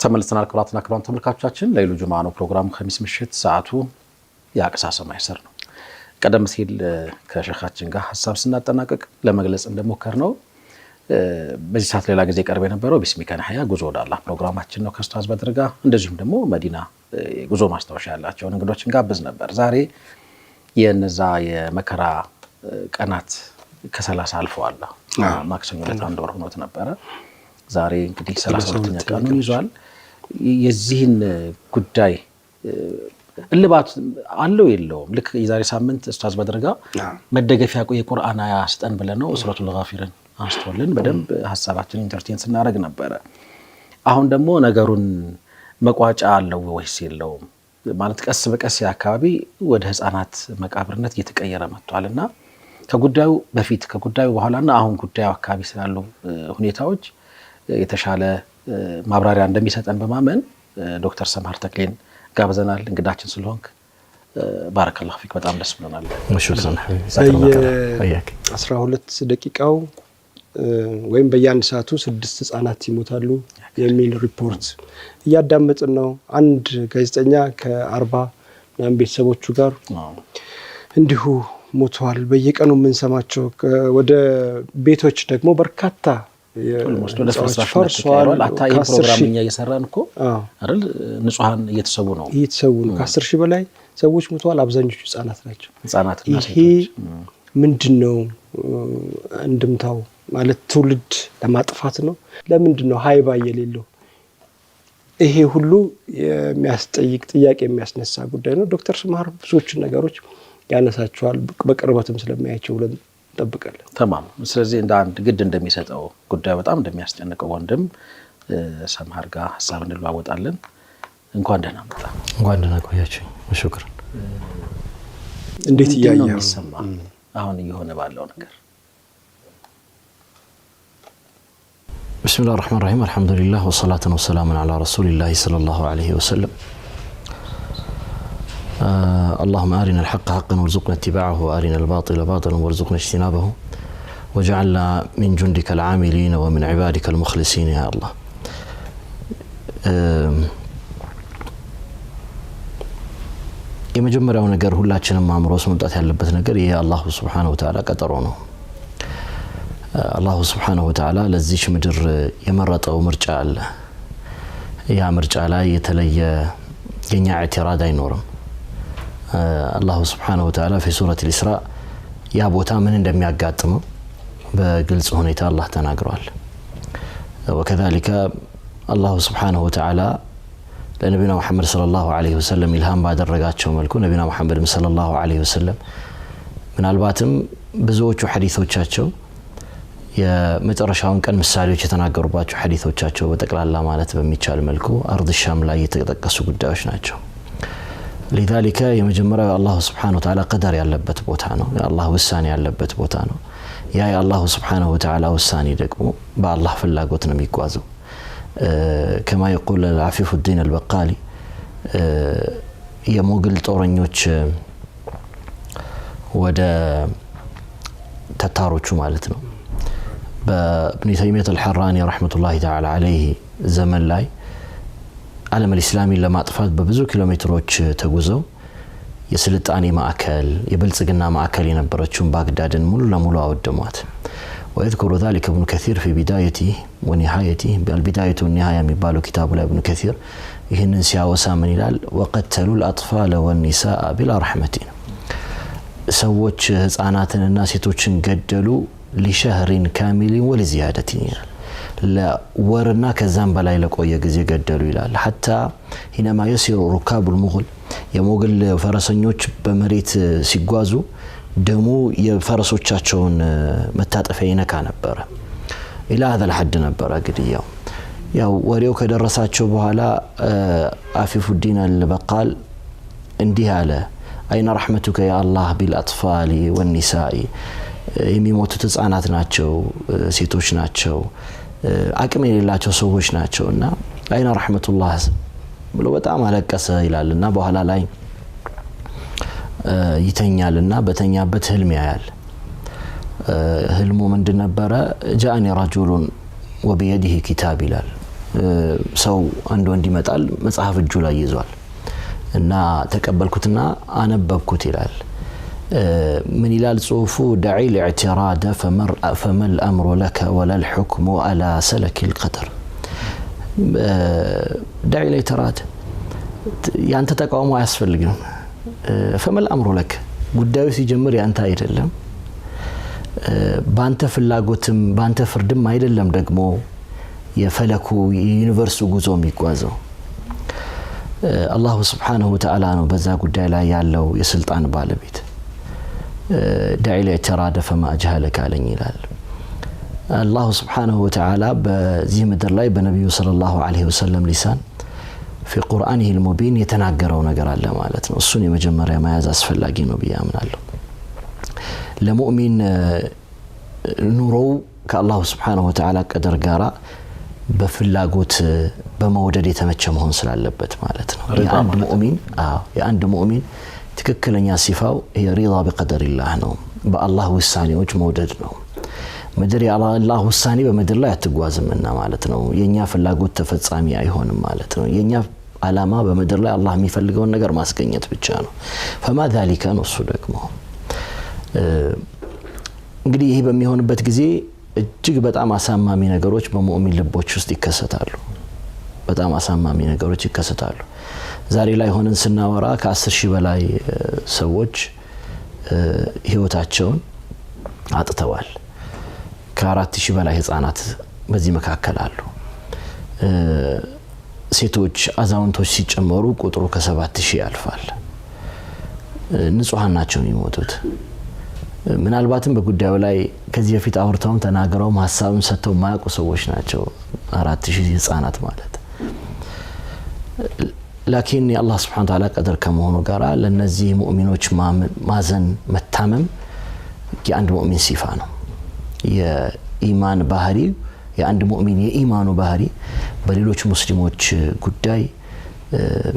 ተመልሰናል። ክቡራትና ክቡራን ተመልካቾቻችን ለይሉ ጁምዓ ነው ፕሮግራሙ። ኸሚስ ምሽት ሰዓቱ የአቅሳ ሰማይ ስር ነው። ቀደም ሲል ከሸኻችን ጋር ሐሳብ ስናጠናቀቅ ለመግለጽ እንደሞከር ነው በዚህ ሰዓት ሌላ ጊዜ ቀርብ የነበረው ቢስሚከ ነህያ ጉዞ ወደ አላህ ፕሮግራማችን ነው ከኡስታዝ በድር ጋር። እንደዚሁም ደግሞ መዲና ጉዞ ማስታወሻ ያላቸውን እንግዶችን ጋብዝ ነበር። ዛሬ የነዛ የመከራ ቀናት ከ30 አልፈዋል። ማክሰኞ ዕለት አንድ ወር ሆኖት ነበረ። ዛሬ እንግዲህ 32ኛ ቀኑን ይዟል። የዚህን ጉዳይ እልባት አለው የለውም? ልክ የዛሬ ሳምንት ኡስታዝ በድር ጋር መደገፊያ የቁርአን አያ ስጠን ብለነው ሱረቱል ጋፊርን አንስቶልን በደንብ ሐሳባችንን ኢንተርቴን ስናደርግ ነበረ። አሁን ደግሞ ነገሩን መቋጫ አለው ወይስ የለውም ማለት ቀስ በቀስ አካባቢ ወደ ህፃናት መቃብርነት እየተቀየረ መጥቷልና ከጉዳዩ በፊት ከጉዳዩ በኋላና አሁን ጉዳዩ አካባቢ ስላሉ ሁኔታዎች የተሻለ ማብራሪያ እንደሚሰጠን በማመን ዶክተር ሰምሃር ተክሌን ጋብዘናል። እንግዳችን ስለሆንክ ባረከላሁ ፊክ በጣም ደስ ብሎናል። ሹክራን። 12 ደቂቃው ወይም በየአንድ ሰዓቱ 6 ህፃናት ይሞታሉ የሚል ሪፖርት እያዳመጥን ነው። አንድ ጋዜጠኛ ከ40 ምናምን ቤተሰቦቹ ጋር እንዲሁ ሞተዋል። በየቀኑ የምንሰማቸው ወደ ቤቶች ደግሞ በርካታ ፈርሷል። አታይ ፕሮግራም እኛ እየሰራን እኮ አይደል ንጹሃን እየተሰቡ ነው ከ10 ሺህ በላይ ሰዎች ሞተዋል። አብዛኞቹ ህፃናት ናቸው። ይሄ ምንድነው እንድምታው? ማለት ትውልድ ለማጥፋት ነው? ለምንድነው ሃይባ የሌለው? ይሄ ሁሉ የሚያስጠይቅ ጥያቄ የሚያስነሳ ጉዳይ ነው። ዶክተር ሰምሃር ብዙዎቹ ነገሮች ያነሳቸዋል በቅርበትም ስለማያቸው ብለን እንጠብቃለን። ተማም። ስለዚህ እንደ አንድ ግድ እንደሚሰጠው ጉዳይ በጣም እንደሚያስጨንቀው ወንድም ሰምሃር ጋር ሐሳብ እንለዋወጣለን። እንኳን ደህና መጣ። እንኳን ደህና ቆያችሁ። ሹክራን። እንዴት ያያየው ይሰማ አሁን እየሆነ ባለው ነገር? بسم الله الرحمن الرحيم الحمد لله والصلاة والسلام على رسول الله صلى الله عليه وسلم اللهم أرنا الحق حقا وارزقنا اتباعه وأرنا الباطل باطلا وارزقنا اجتنابه وجعلنا من جندك العاملين ومن عبادك المخلصين يا الله. የመጀመሪያው ነገር ሁላችንም አምሮስ መምጣት ያለበት ነገር የአላህ Subhanahu Wa Ta'ala ቀጠሮ ነው። አላህ Subhanahu Wa Ta'ala ለዚህ ምድር የመረጠው ምርጫ አለ። ያ ምርጫ ላይ የተለየ የኛ ኢዕትራድ አይኖርም። አላህ Subhanahu Wa Ta'ala በሱረቱ ኢስራ ያ ቦታ ምን እንደሚያጋጥመው በግልጽ ሁኔታ አላህ ተናግሯል። وكذلك الله سبحانه وتعالى ለነብዩና መሐመድ ሰለላሁ ዐለይሂ ወሰለም ኢልሃም ባደረጋቸው መልኩ ነብዩና መሐመድ ሰለላሁ ዐለይሂ ወሰለም ምናልባትም ብዙዎቹ ሐዲሶቻቸው የመጨረሻውን ቀን ምሳሌዎች የተናገሩባቸው ሐዲሶቻቸው በጠቅላላ ማለት በሚቻል መልኩ አርድ ሻም ላይ የተጠቀሱ ጉዳዮች ናቸው። لذلك የመጀመሪያው አላህ Subhanahu Wa Ta'ala ቀደር ያለበት ቦታ ነው። የአላህ ውሳኔ ያለበት ቦታ ነው። ያ የአላህ Subhanahu Wa Ta'ala ውሳኔ ደግሞ በአላህ ፍላጎት ነው የሚጓዘው። كما يقول العفيف الدين البقالي የሞግል ጦረኞች ወደ ተታሮቹ ማለት ነው በኢብኑ ተይሚያ አልሐራኒ ረህመቱላሂ ተዓላ ዐለይሂ ዘመን ላይ ዓለም الاسلامي ለማጥፋት በብዙ ኪሎሜትሮች ተጉዘው የስልጣኔ ማዕከል የብልጽግና ማዕከል የነበረችውን ባግዳድን ሙሉ ለሙሉ አወደሟት። ويذكر ذلك ابن كثير في بدايته ونهايته بالبداية والنهاية የሚባለው كتاب ابن كثير ይህንን ሲያወሳ ምን ይላል? وقتلوا الأطفال والنساء بلا رحمة ሰዎች ህፃናትንና ሴቶችን ገደሉ لشهر كامل ولزيادة ለወርና ከዛም በላይ ለቆየ ጊዜ ገደሉ ይላል። حتى حينما يسير ركاب المغل የሞግል ፈረሰኞች በመሬት ሲጓዙ ደሙ የፈረሶቻቸውን መታጠፊያ ይነካ ነበር። الى هذا الحد ነበር ግድያው። ያው ወሬው ከደረሳቸው በኋላ አፊፍ الدين البقال እንዲህ አለ አይነ رحمتك يا الله بالاطفال والنساء የሚሞቱት ህፃናት ናቸው፣ ሴቶች ናቸው፣ አቅም የሌላቸው ሰዎች ናቸውና አይነ رحمتullah ብሎ በጣም አለቀሰ ይላልና በኋላ ላይ ይተኛልና በተኛበት ህልም ያያል። ህልሙ ምንድን ነበረ? جاءني رجل وبيده كتاب ይላል። ሰው አንድ ወንድ ይመጣል መጽሐፍ እጁ ላይ ይዟል እና ተቀበልኩትና አነበብኩት ይላል ምን ይላል ጽሁፉ دعي الاعتراض فما الامر لك ولا الحكم على سلك القدر دعي الاعتراض ያንተ ተቃውሞ አያስፈልግም فما الامر لك ጉዳዩ ሲጀምር ያንተ አይደለም ባንተ ፍላጎትም ባንተ ፍርድም አይደለም ደግሞ የፈለኩ ዩኒቨርሱ ጉዞ የሚጓዘው አላህ Subhanahu Wa Ta'ala ነው በዛ ጉዳይ ላይ ያለው የስልጣን ባለቤት داعي الاعتراض فما اجهلك عليه ይላል አላህ Subhanahu Wa Ta'ala በዚህ ምድር ላይ በነብዩ ሰለላሁ ዐለይሂ ወሰለም ሊሳን في قرآنه المبين የተናገረው ነገር አለ ማለት ነው እሱን የመጀመሪያ መያዝ አስፈላጊ ነው ብያምናለሁ ለሙእሚን ኑሮው ከአላህ Subhanahu Wa Ta'ala ቀደር ጋራ በፍላጎት በመውደድ የተመቸ መሆን ስላለበት ማለት ነው የአንድ ሙእሚን ትክክለኛ ሲፋው የሪዳ በቀደሪላህ ነው በአላህ ውሳኔዎች መውደድ ነው ምድር የአላህ ውሳኔ በምድር ላይ አትጓዝምና ማለት ነው የኛ ፍላጎት ተፈጻሚ አይሆንም ማለት ነው የኛ አላማ በምድር ላይ አላህ የሚፈልገውን ነገር ማስገኘት ብቻ ነው فما ذلك ነሱ ደግሞ እንግዲህ ይሄ በሚሆንበት ጊዜ እጅግ በጣም አሳማሚ ነገሮች በሙእሚን ልቦች ውስጥ ይከሰታሉ በጣም አሳማሚ ነገሮች ይከሰታሉ ዛሬ ላይ ሆነን ስናወራ ከ10,000 በላይ ሰዎች ህይወታቸውን አጥተዋል ከ4,000 በላይ ህፃናት በዚህ መካከል አሉ ሴቶች አዛውንቶች ሲጨመሩ ቁጥሩ ከ7,000 ያልፋል ንጹሃን ናቸው የሚሞቱት ምናልባትም በጉዳዩ ላይ ከዚህ በፊት አውርተውም ተናገረውም ሐሳብም ሰጥተው ማያውቁ ሰዎች ናቸው 4,000 ህፃናት ማለት لكن الله سبحانه وتعالى قدر كمهونو غارا لنزي مؤمنوች ማዘን መታመም የአንድ ሙእሚን ሲፋ ነው የኢማን ባህሪ የአንድ ሙእሚን የኢማኑ ባህሪ በሌሎች ሙስሊሞች ጉዳይ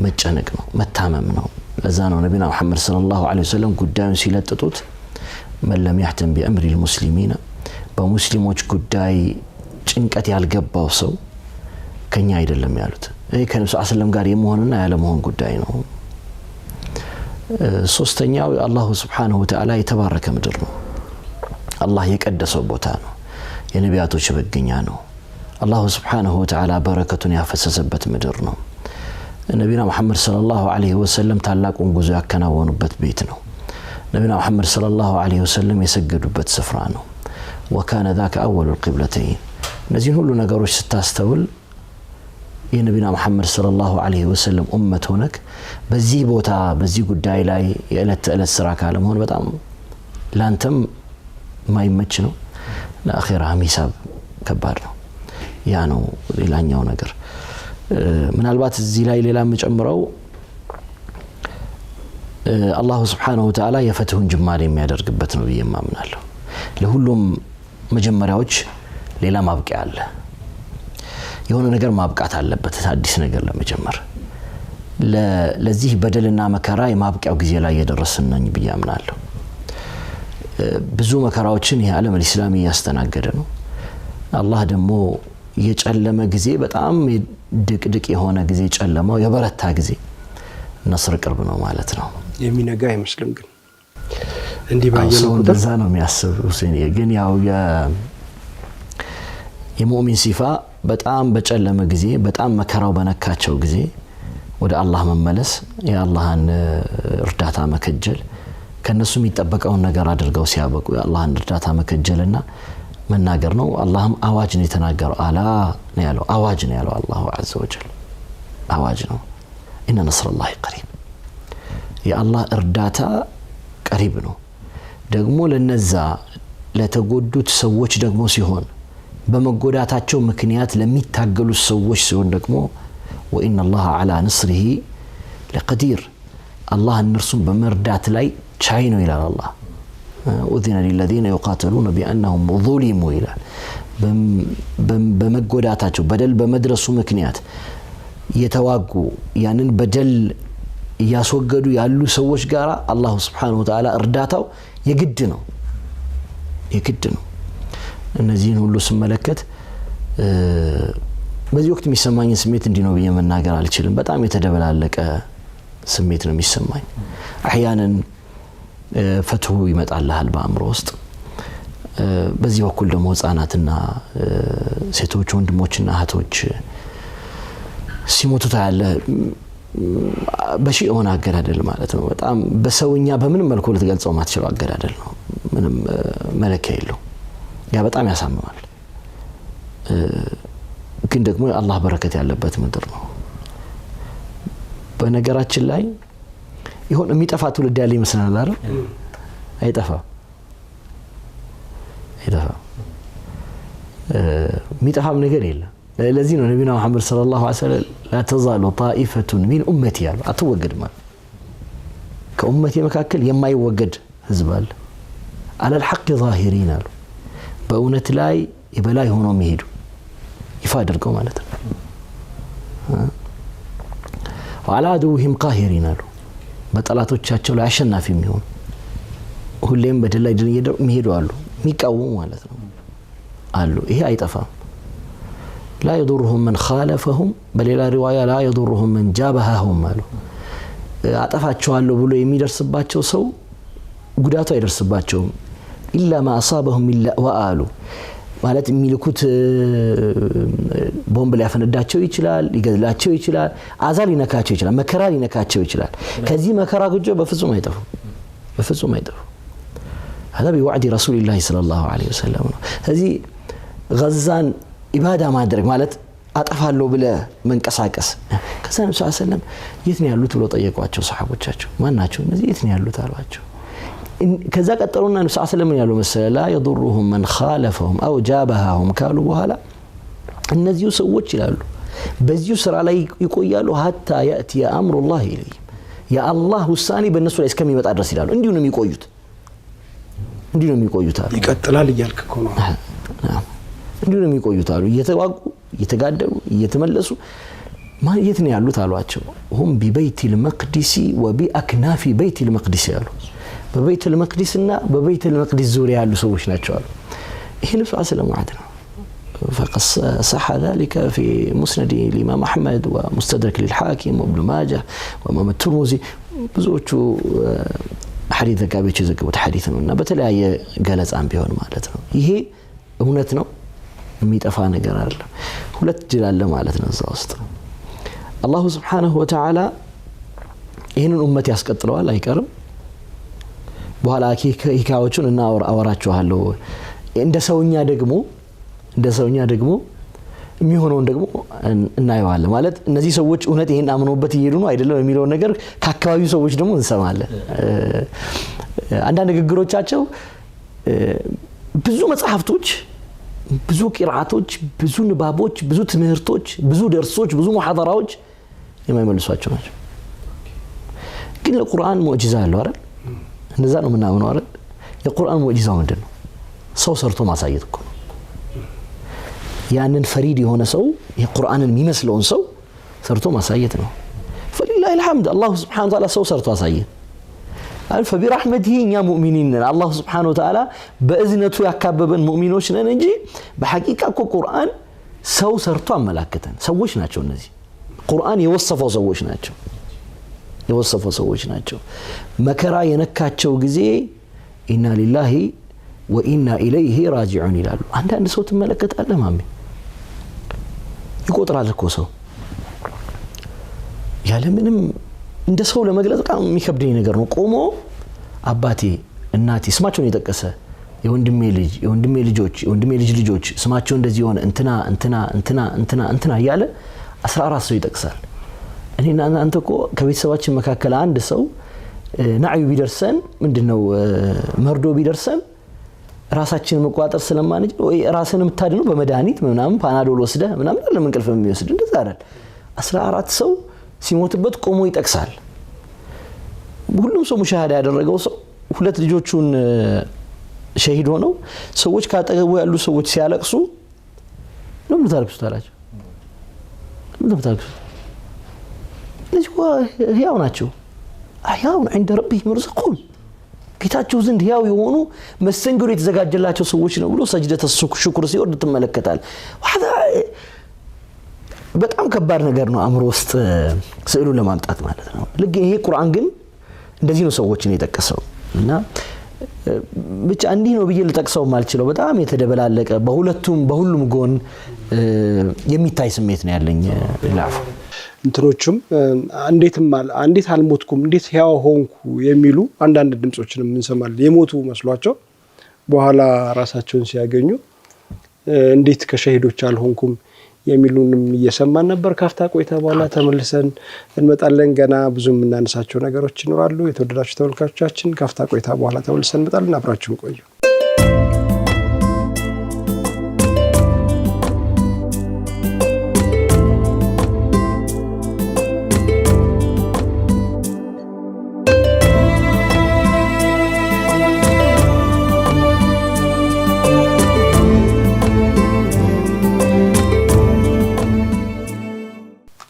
መጨነቅ ነው መታመም ነው ለዛ ነው ነብዩና መሐመድ ሰለላሁ ዐለይሂ ወሰለም ጉዳዩን ሲለጥጡት من لم يهتم بأمر المسلمين በሙስሊሞች ጉዳይ ጭንቀት ያልገባው ሰው ከኛ አይደለም ያሉት ይሄ ከነብዩ ሰለላሁ ዐለይሂ ወሰለም ጋር የመሆንና ያለ መሆን ጉዳይ ነው ሶስተኛው አላህ Subhanahu Wa Ta'ala የተባረከ ምድር ነው አላህ የቀደሰው ቦታ ነው የነቢያቶች መገኛ ነው አላህ Subhanahu Wa Ta'ala በረከቱን ያፈሰሰበት ምድር ነው ነብዩና መሐመድ ሰለላሁ ዐለይሂ ወሰለም ታላቁን ጉዞ ያከናወኑበት ቤት ነው ነብዩና መሐመድ ሰለላሁ ዐለይሂ ወሰለም የሰገዱበት ስፍራ ነው وكان ذاك اول القبلتين እነዚህ ሁሉ ነገሮች ስታስተውል የነብዩና መሐመድ ሰለላሁ ዐለይሂ ወሰለም ኡመት ሆነክ በዚህ ቦታ በዚህ ጉዳይ ላይ የዕለት ተዕለት ስራ ካለ መሆን በጣም ላንተም ማይመች ነው ለአኺራ ሂሳብ ከባድ ነው ያ ነው ሌላኛው ነገር ምናልባት እዚህ ላይ ሌላ መጨምረው አላህ Subhanahu Wa Ta'ala የፈትሁን ጅማሬ የሚያደርግበት ነው በየማምናለሁ ለሁሉም መጀመሪያዎች ሌላ ማብቂያ አለ የሆነ ነገር ማብቃት አለበት አዲስ ነገር ለመጀመር ለዚህ በደልና መከራ የማብቂያው ጊዜ ላይ የደረስን ነኝ በየማምናለሁ ብዙ መከራዎችን የዓለም እስላሚ ያስተናገደ ነው አላህ ደግሞ የጨለመ ጊዜ በጣም ድቅድቅ የሆነ ጊዜ ጨለማው የበረታ ጊዜ ነስር ቅርብ ነው ማለት ነው የሚነጋ አይመስልም ግን እንዲህ ባየነው እንደዛ ነው የሚያስበው ግን ያው የሙእሚን ሲፋ በጣም በጨለመ ጊዜ በጣም መከራው በነካቸው ጊዜ ወደ አላህ መመለስ የአላህን እርዳታ መከጀል ከነሱ የሚጠበቀውን ነገር አድርገው ሲያበቁ የአላህን እርዳታ መከጀልና መናገር ነው አላህም አዋጅ ነው የተናገረው አላ ነው ያለው አዋጅ ነው ያለው አላሁ ዐዘ ወጀል አዋጅ ነው ኢነ ነስረላሂ ቀሪብ የአላህ እርዳታ ቀሪብ ነው ደግሞ ለነዛ ለተጎዱት ሰዎች ደግሞ ሲሆን በመጎዳታቸው ምክንያት ለሚታገሉ ሰዎች ሲሆን ደግሞ وإن الله على نصره لقدير الله النرسم بمردات لاي شاينو إلى الله أذن للذين يقاتلون بأنهم ظلموا إلى بمقوداتاتو بدل بمدرسو مكنيات يتواقوا يعني بدل ياسوقدوا يالو سوش قارا الله سبحانه وتعالى ارداتو يقدنو النزين هلو سملكت በዚህ ወቅት የሚሰማኝ ስሜት እንዲህ ነው ብዬ መናገር አልችልም። በጣም የተደበላለቀ ስሜት ነው የሚሰማኝ። አህያንን ፈትሁ ይመጣልሃል በአእምሮ ውስጥ። በዚህ በኩል ደግሞ ህፃናትና ሴቶች ወንድሞችና እህቶች ሲሞቱ ታያለ። በሺህ ሆነ አገዳደል ማለት ነው። በጣም በሰውኛ በምንም መልኩ ልትገልጸው ማትችለው አገዳደል ነው። ምንም መለኪያ የለው። ያ በጣም ያሳምማል። ግን ደግሞ አላህ በረከት ያለበት ምድር ነው። በነገራችን ላይ ይሁን የሚጠፋ ትውልድ ያለ ይመስላል አይደል? አይጠፋም። የሚጠፋም ነገር የለም። ለዚህ ነው ነብዩና መሐመድ ሰለላሁ ዐለይሂ ወሰለም لا تزال طائفة من أمتي ያሉ አትወገድ ማለት ከኡመቴ መካከል የማይወገድ ህዝብ አለ። على الحق ظاهرين አሉ በእውነት ላይ የበላይ ሆኖ የሚሄዱ ይፋ አድርገው ማለት ነው። وعلى عدوهم قاهرين አሉ በጠላቶቻቸው ላይ አሸናፊ የሚሆኑ ሁሌም በደል ላይ የሚሄዱ አሉ፣ የሚቃወሙ ማለት ነው አሉ። ይሄ አይጠፋም። لا يضرهم من خالفهم በሌላ ሪዋያ لا يضرهم من جابههم አሉ። አጠፋቸዋለሁ ብሎ የሚደርስባቸው ሰው ጉዳቱ አይደርስባቸውም። إلا ما أصابهم إلا وآሉ ማለት የሚልኩት ቦምብ ሊያፈነዳቸው ይችላል፣ ሊገድላቸው ይችላል፣ አዛ ሊነካቸው ይችላል፣ መከራ ሊነካቸው ይችላል። ከዚህ መከራ ጉጆ በፍጹም አይጠፉ። هذا بوعد رسول الله صلى الله عليه وسلم ነው። ስለዚህ غزان ኢባዳ ማድረግ ማለት አጠፋለሁ ብለ መንቀሳቀስ። ከዛ ነብዩ ሰለላሁ ዐለይሂ ወሰለም የት ነው ያሉት ብሎ ጠየቋቸው ሰሃቦቻቸው። ማን ናቸው እነዚህ የት ነው ያሉት አሏቸው። ከዛ ቀጠሉና ነብዩ ሰለላሁ ዐለይሂ ወሰለም ያሉ መሰለ لا يضرهم من خالفهم أو جابههم ካሉ በኋላ እነዚሁ ሰዎች ይላሉ በዚሁ ስራ ላይ ይቆያሉ حتى يأتي أمر الله إليهم የአላህ ውሳኔ በእነሱ ላይ እስከሚመጣ ድረስ ይላሉ። እንዲሁ ነው የሚቆዩት አሉ። ይቀጥላል እያልክ እኮ ነው። እንዲሁ ነው የሚቆዩት አሉ። እየተዋጉ እየተጋደሉ እየተመለሱ የት ነው ያሉት አሏቸው። هم ببيت المقدس وبأكناف بيت المقدس ያሉ በቤት المقدسና በቤት المقدس ዙሪያ ያሉ ሰዎች ናቸው አሉ። ይሄ ነብዩ ሰለላሁ ዐለይሂ ወሰለም فقد صح ذلك في مسند الإمام أحمد ومستدرك للحاكم وابن ماجه وإمام الترمذي ብዙዎቹ ሐዲስ ዘጋቢዎች የዘገቡት ሐዲስ ነውና በተለያየ ገለጻም ቢሆን ማለት ነው። ይሄ እውነት ነው፣ የሚጠፋ ነገር አይደለም። ሁለት ጅል አለ ማለት ነው እዛ ውስጥ። አላሁ ሱብሓነሁ ወተዓላ ይህንን ኡመት ያስቀጥለዋል አይቀርም። በኋላ ሂካዎቹን አወራችኋለሁ። እንደ ሰውኛ ደግሞ የሚሆነውን ደግሞ እናየዋለን። ማለት እነዚህ ሰዎች እውነት ይሄን አምነውበት እየሄዱ ነው አይደለም የሚለው ነገር ከአካባቢው ሰዎች ደግሞ እንሰማለን። አንዳንድ ንግግሮቻቸው ብዙ መጽሐፍቶች፣ ብዙ ቂራአቶች፣ ብዙ ንባቦች፣ ብዙ ትምህርቶች፣ ብዙ ደርሶች፣ ብዙ ሙሐደራዎች የማይመልሷቸው ናቸው። ግን ለቁርአን ሙዕጂዛ አለው አይደል? እንደዛ ነው የምናምነው አይደል? የቁርአን ሙዕጂዛው ምንድነው? ሰው ሰርቶ ማሳየት እኮ ነው። ያንን ፈሪድ የሆነ ሰው የቁርአንን የሚመስለውን ሰው ሰርቶ ማሳየት ነው። فلله الحمد الله سبحانه وتعالى ሰው ሰርቶ አሳየ። አልፈ برحمته እኛ ሙእሚኒን ነን። አላህ سبحانه وتعالى በእዝነቱ ያካበበን ሙእሚኖች ነን እንጂ በሐቂቃ እኮ ቁርአን ሰው ሰርቶ አመላከተን ሰዎች ናቸው። እነዚህ ቁርአን የወሰፈው ሰዎች ናቸው። መከራ የነካቸው ጊዜ ኢና ሊላሂ ወኢና ኢለይሂ ራጂዑን ይላሉ። አንዳንድ ሰው ትመለከታለህ ማሚ ይቆጥራል እኮ ሰው ያለ ምንም እንደ ሰው ለመግለጽ በጣም የሚከብደኝ ነገር ነው። ቆሞ አባቴ እናቴ ስማቸውን የጠቀሰ የወንድሜ ልጅ ልጆች ስማቸው እንደዚህ ሆነ እንትና እያለ 14 ሰው ይጠቅሳል። እኔና አንተ እኮ ከቤተሰባችን መካከል አንድ ሰው ናዕዩ ቢደርሰን ምንድነው መርዶ ቢደርሰን ራሳችንን መቋጠር ስለማንችል ወይ ራስን የምታድነው በመድኃኒት ምናምን ፓናዶል ወስደህ ምናምን ለምን እንቅልፍ የሚወስድ እንደዛ አይደል። 14 ሰው ሲሞትበት ቆሞ ይጠቅሳል። ሁሉም ሰው ሙሻሃዳ ያደረገው ሰው ሁለት ልጆቹን ሸሂድ ሆነው ሰዎች ካጠገቡ ያሉ ሰዎች ሲያለቅሱ ለምን ታለቅሱታላችሁ? ለዚህ ህያው ናቸው። አህያውን عند ربهم يرزقون ጌታቸው ዘንድ ህያው የሆኑ መሰንገዶ የተዘጋጀላቸው ሰዎች ነው ብሎ ሰጅደተ ሽኩር ሲወርድ ተመለከታል። በጣም ከባድ ነገር ነው አእምሮ ውስጥ ስዕሉን ለማምጣት ማለት ነው። ልክ ይሄ ቁርአን ግን እንደዚህ ነው ሰዎችን የጠቀሰው እና ብቻ እንዲህ ነው ብዬ ልጠቅሰው ማልችለው በጣም የተደበላለቀ በሁሉም ጎን የሚታይ ስሜት ነው ያለኝ። ላፍ እንትኖቹም እንዴት አልሞትኩም እንዴት ሕያው ሆንኩ የሚሉ አንዳንድ ድምጾችንም እንሰማለን። የሞቱ መስሏቸው በኋላ ራሳቸውን ሲያገኙ እንዴት ከሸሂዶች አልሆንኩም የሚሉንም እየሰማን ነበር። ካፍታ ቆይታ በኋላ ተመልሰን እንመጣለን። ገና ብዙ የምናነሳቸው ነገሮች ይኖራሉ። የተወደዳችሁ ተመልካቾቻችን ካፍታ ቆይታ በኋላ ተመልሰን እንመጣለን። አብራችሁን ቆዩ።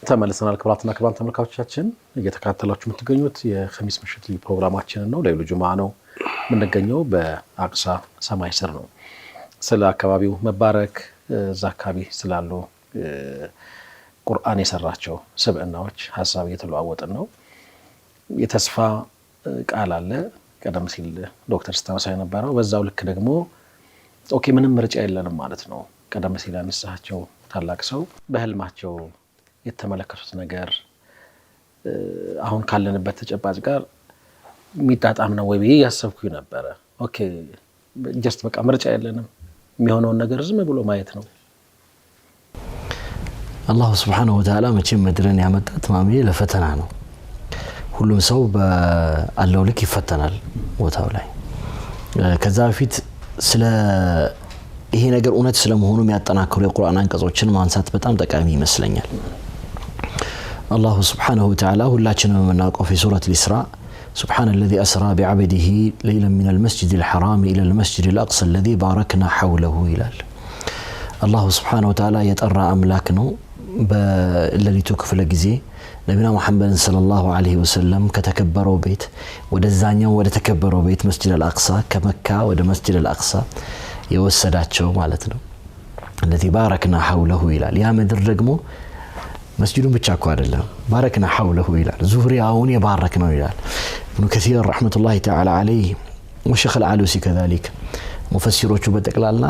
ተመልሰናል። ክቡራትና ክቡራን ተመልካቾቻችን እየተከታተላችሁ የምትገኙት የኸሚስ ምሽት ልዩ ፕሮግራማችንን ነው። ለይሉ ጁምዓ ነው የምንገኘው። በአቅሳ ሰማይ ስር ነው። ስለ አካባቢው መባረክ እዛ አካባቢ ስላሉ ቁርአን የሰራቸው ስብዕናዎች ሀሳብ እየተለዋወጥን ነው። የተስፋ ቃል አለ። ቀደም ሲል ዶክተር ስታወሳ የነበረው በዛው ልክ ደግሞ ኦኬ ምንም ምርጫ የለንም ማለት ነው። ቀደም ሲል ያነሳቸው ታላቅ ሰው በህልማቸው የተመለከቱት ነገር አሁን ካለንበት ተጨባጭ ጋር የሚጣጣም ነው ወይ ብዬ ያሰብኩኝ ነበረ። ኦኬ ጀስት በቃ ምርጫ የለንም የሚሆነውን ነገር ዝም ብሎ ማየት ነው። አላሁ ሱብሓነሁ ወተዓላ መቼም ምድርን ያመጣት ማሜ ለፈተና ነው። ሁሉም ሰው በአለው ልክ ይፈተናል ቦታው ላይ። ከዛ በፊት ስለ ይሄ ነገር እውነት ስለመሆኑ የሚያጠናክሩ የቁርአን አንቀጾችን ማንሳት በጣም ጠቃሚ ይመስለኛል። الله سبحانه وتعالى ሁላችንም የምናውቀው في سورة الإسراء سبحان الذي أسرى بعبده ليلا من المسجد الحرام إلى المسجد الأقصى الذي باركنا حوله ይላል። الله سبحانه وتعالى يترى أملاك ነው በሌሊቱ ክፍለ ጊዜ ነብዩና መሐመድ ሰለላሁ ዐለይሂ ወሰለም ከተከበረው ቤት ወደዛኛው ወደ ተከበረው ቤት መስጂድ አልአቅሳ ከመካ ወደ መስጂድ አልአቅሳ የወሰዳቸው ማለት ነው። الذي باركنا حوله ይላል። ያ ምድር ደግሞ መስጂዱን ብቻ እኮ አይደለም ባረክና حوله ይላል ዙሪያውን የባረክ ነው ይላል ኢብኑ ከሲር ረህመቱላሂ ተዓላ ዐለይሂ ወሸኽ አልዓሉሲ كذلك ሙፈሲሮቹ በጠቅላላ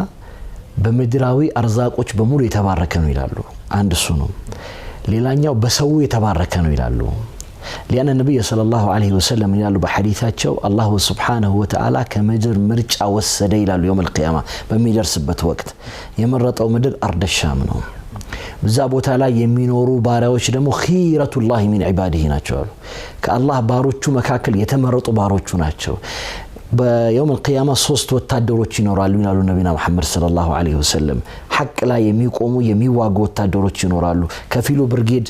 በምድራዊ አርዛቆች በሙሉ የተባረከ ነው ይላሉ። አንድ እሱ ነው። ሌላኛው በሰው የተባረከ ነው ይላሉ። لأن النبي صلى الله عليه وسلم ይላሉ በሐዲታቸው አላሁ ሱብሓነሁ ወተዓላ ከምድር ምርጫ ወሰደ ይላሉ። يوم القيامة በሚደርስበት ወቅት የመረጠው ምድር አርደ ሻም ነው። በዛ ቦታ ላይ የሚኖሩ ባሪያዎች ደግሞ ኺረቱላሂ ሚን ዒባዲሂ ናቸው አሉ። ከአላህ ባሮቹ መካከል የተመረጡ ባሮቹ ናቸው። በየውም القيامة 3 ወታደሮች ይኖራሉ ይላሉ ነብዩና መሐመድ ሰለላሁ ዐለይሂ ወሰለም። ሐቅ ላይ የሚቆሙ የሚዋጉ ወታደሮች ይኖራሉ። ከፊሉ ብርጌድ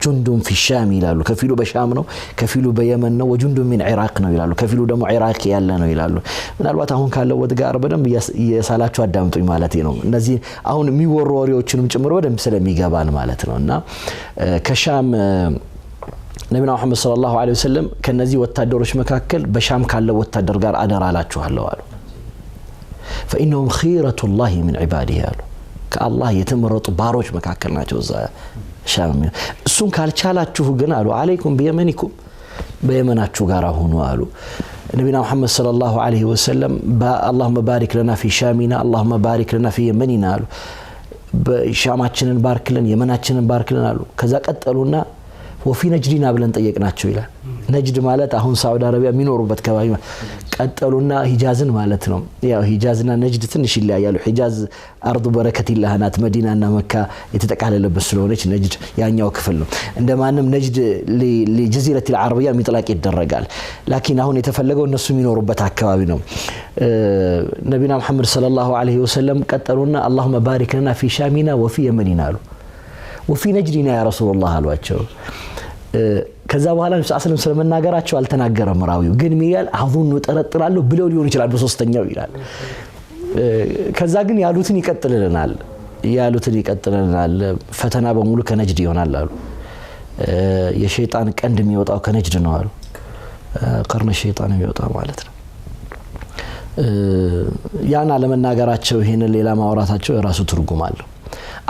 ጁንዱን ፊ ሻም ይላሉ። ከፊሉ በሻም ነው፣ ከፊሉ በየመን ነው። ወጁንዱን ሚን ኢራቅ ነው ይላሉ። ከፊሉ ደግሞ ኢራቅ ያለ ነው ይላሉ። ምናልባት አሁን ካለው ወጥ ጋር በደንብ የሳላችሁ አዳምጡኝ ማለት ነው። እነዚህ አሁን የሚወሩ ወሬዎችንም ጭምር በደንብ ስለሚገባን ማለት ነው። እና ከሻም ነብዩና መሐመድ ሰለላሁ ዐለይሂ ወሰለም ከነዚህ ወታደሮች መካከል በሻም ካለው ወታደር ጋር አደራ አላችኋለሁ አሉ። فإنهم خيرة الله من عباده አሉ። ከአላህ የተመረጡ ባሮች መካከል ናቸው እዛ ሻም። እሱን ካልቻላችሁ ግን አሉ አለይኩም በየመኒኩም በየመናችሁ ጋር ሆኑ አሉ ነብዩና መሐመድ ሰለላሁ ዐለይሂ ወሰለም። اللهم بارك لنا في شامنا اللهم بارك لنا في يمننا አሉ። በሻማችንን ባርክልን የመናችንን ባርክልን አሉ። ከዛ ቀጠሉና ወፊ ነጅዲና ብለን ጠየቅናቸው ይላል። ነጅድ ማለት አሁን ሳውዲ አረቢያ የሚኖሩበት ከባቢ ቀጠሉና ሂጃዝን ማለት ነው። ያው ሂጃዝና ነጅድ ትንሽ ይለያያሉ። ሂጃዝ አርዱ በረከቲላህ ናት፣ መዲናና መካ የተጠቃለለበት ስለሆነች ነጅድ ያኛው ክፍል ነው። እንደማንም ነጅድ ለጀዚረት العربية ሚጥላቅ ይደረጋል። ላኪን አሁን የተፈለገው እነሱ የሚኖሩበት አካባቢ ነው። ነብዩና መሐመድ ሰለላሁ ዐለይሂ ወሰለም ቀጠሉና اللهم بارك لنا في شامنا وفي يمننا አሉ። وفي نجدنا يا رسول الله አሏቸው። ከዛ በኋላ ነብዩ ሰለላሁ ዐለይሂ ወሰለም ስለመናገራቸው አልተናገረም ራዊው። ግን ሚያል አሁን ተጠራጥራለሁ ብለው ሊሆን ይችላል በሶስተኛው ይላል። ከዛ ግን ያሉትን ይቀጥልናል ፈተና በሙሉ ከነጅድ ይሆናል አሉ። የሸይጣን ቀንድ የሚወጣው ከነጅድ ነው አሉ። ቀርነ ሸይጣን የሚወጣው ማለት ነው። ያና ለመናገራቸው ይሄን ሌላ ማውራታቸው የራሱ ትርጉም አለው።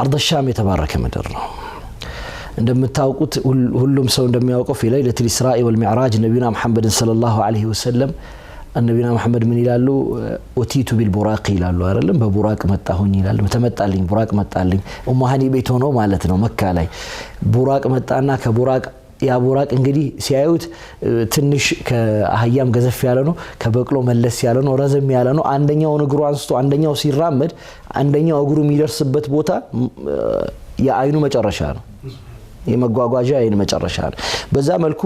አርደ ሻም የተባረከ ምድር ነው። እንደምታውቁት ሁሉም ሰው እንደሚያውቀው في ليلة الإسراء والمعراج نبينا محمد صلى الله عليه وسلم النبينا محمد من ይላሉ ኦቲቱ ቢልቡራቅ ይላሉ አይደለም በቡራቅ መጣሁኝ ይላሉ ተመጣልኝ ቡራቅ መጣልኝ ኡማሃኒ ቤት ሆኖ ማለት ነው መካ ላይ ቡራቅ መጣና ከቡራቅ ያ ቡራቅ እንግዲህ ሲያዩት ትንሽ ከአህያም ገዘፍ ያለ ነው ከበቅሎ መለስ ያለ ነው ረዘም ያለ ነው አንደኛው እግሩ አንስቶ አንደኛው ሲራመድ አንደኛው እግሩ የሚደርስበት ቦታ የአይኑ መጨረሻ ነው የመጓጓዣ አይን መጨረሻ ነው በዛ መልኩ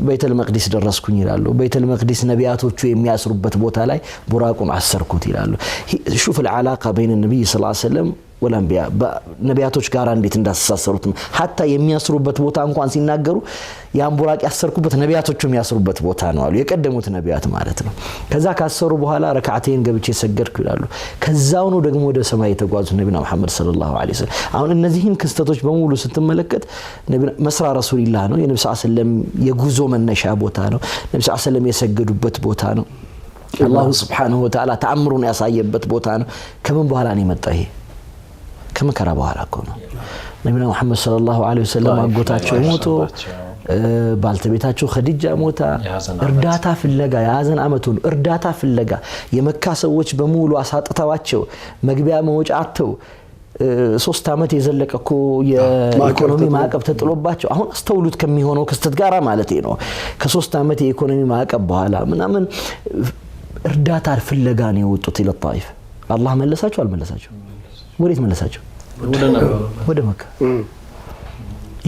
ቤተል መቅዲስ ደረስኩኝ ይላሉ ቤተል መቅዲስ ነቢያቶቹ የሚያስሩበት ቦታ ላይ ቡራቁን አሰርኩት ይላሉ شوف العلاقه بين النبي صلى الله عليه وسلم والانبياء ነቢያቶች ጋር እንዴት እንዳስተሳሰሩት hatta የሚያስሩበት ቦታ እንኳን ሲናገሩ ያን ቡራቅ ያሰርኩበት ነቢያቶቹ የሚያስሩበት ቦታ ነው አሉ የቀደሙት ነቢያት ማለት ነው ከዛ ካሰሩ በኋላ ረካዓቴን ገብቼ ሰገድኩ ይላሉ ከዛው ነው ደግሞ ወደ ሰማይ የተጓዙ ነብዩና መሐመድ ሰለላሁ ዐለይሂ ወሰለም አሁን እነዚህን ክስተቶች በሙሉ ስትመለከት መስራ ረሱልላህ ነው የነብዩ ሰለላሁ ዐለይሂ ወሰለም የጉዞ መነሻ ቦታ ነው ነብዩ ሰለላሁ ዐለይሂ ወሰለም የሰገዱበት ቦታ ነው አላህ Subhanahu Wa Ta'ala ተአምሩን ያሳየበት ቦታ ነው ከምን በኋላ ነው የመጣው ይሄ ከመከራ በኋላ እኮ ነው ነብዩና መሐመድ ሰለላሁ ዐለይሂ ወሰለም አጎታቸው ሞቶ ባልተቤታቸው ኸዲጃ ሞታ እርዳታ ፍለጋ ያዘን አመቱን እርዳታ ፍለጋ የመካ ሰዎች በሙሉ አሳጥተዋቸው መግቢያ መውጫቸው 3 አመት የዘለቀኩ የኢኮኖሚ ማዕቀብ ተጥሎባቸው አሁን አስተውሉት ከሚሆነው ክስተት ጋራ ማለት ነው ከ3 አመት የኢኮኖሚ ማዕቀብ በኋላ ምናምን እርዳታ ፍለጋ ነው የወጡት ለጣይፍ አላህ መለሳቸው አልመለሳቸው ወዴት መለሳቸው ወደ መካ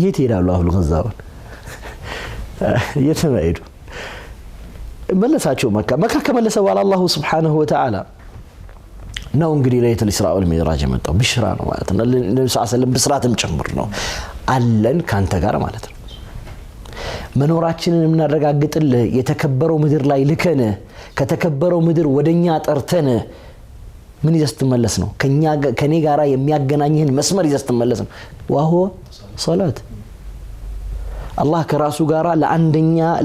የት ሄዳሉ አሁን ገዛውን የተማይዱ መለሳቸው መካ ከመለሰ በኋላ አላህ Subhanahu Wa Ta'ala ነው እንግዲህ ለይተል ኢስራ ወልሚዕራጅ መጣው ብሽራ ነው ማለት ነው ነብዩ ሰለላሁ ዐለይሂ ወሰለም ብስራትም ጭምር ነው አለን ካንተ ጋር ማለት ነው መኖራችንን እናረጋግጥልህ የተከበረው ምድር ላይ ልከነ ከተከበረው ምድር ወደኛ ጠርተነ ምን ይዘስትመለስ ነው ከኔ ጋራ የሚያገናኝህን መስመር ይዘስትመለስ ነው ወሆ ሶላት አላህ ከራሱ ጋራ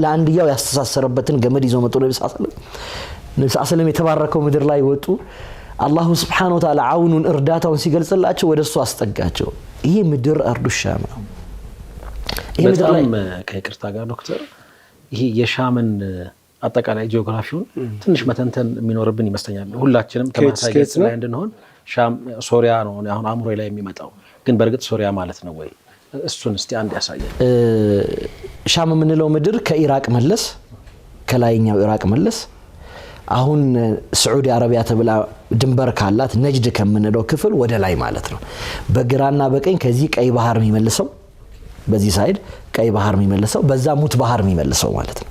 ለአንድያው ያስተሳሰረበትን ገመድ ይዞ መጥቶ ነብዩ ሰለላሁ ዐለይሂ ወሰለም የተባረከው ምድር ላይ ወጡ አላህ Subhanahu Wa Ta'ala አውኑን እርዳታውን ሲገልጽላቸው ወደሱ አስጠጋቸው ይሄ ምድር አርዱ ሻም ነው ይሄ ምድር ላይ ከይቅርታ ጋር ዶክተር ይሄ የሻምን አጠቃላይ ጂኦግራፊውን ትንሽ መተንተን የሚኖርብን ይመስለኛል ሁላችንም ተማሳይት ላይ እንድንሆን ሻም ሶሪያ ነው አሁን አእምሮዬ ላይ የሚመጣው ግን በርግጥ ሶሪያ ማለት ነው ወይ እሱን እስቲ አንድ ያሳየን ሻም የምንለው ምድር ከኢራቅ መለስ ከላይኛው ኢራቅ መለስ አሁን ሳዑዲ አረቢያ ተብላ ድንበር ካላት ነጅድ ከምንለው ክፍል ወደ ላይ ማለት ነው በግራና በቀኝ ከዚህ ቀይ ባህር የሚመልሰው በዚህ ሳይድ ቀይ ባህር የሚመልሰው በዛ ሙት ባህር የሚመልሰው ማለት ነው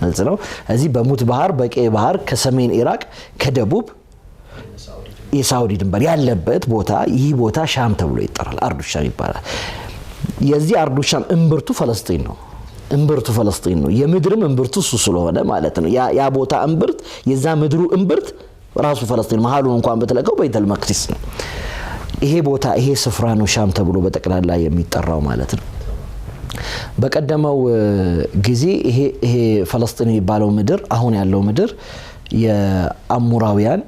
ማለት ነው እዚህ በሙት ባህር በቀይ ባህር ከሰሜን ኢራቅ ከደቡብ የሳዑዲ ድንበር ያለበት ቦታ ይህ ቦታ ሻም ተብሎ ይጠራል አርዱ ሻም ይባላል የዚህ አርዱ ሻም እምብርቱ ፍልስጤም ነው እምብርቱ ፍልስጤም ነው የምድርም እምብርቱ እሱ ስለሆነ ማለት ነው ያ ቦታ እምብርት የዛ ምድሩ እምብርት ራሱ ፍልስጤም መሃሉን እንኳን በተለቀው ቤተል መቅዲስ ነው ይሄ ቦታ ይሄ ስፍራ ነው ሻም ተብሎ በጠቅላላ የሚጠራው ማለት ነው በቀደመው ጊዜ ይሄ ፍልስጤም የሚባለው ምድር አሁን ያለው ምድር የአሙራውያን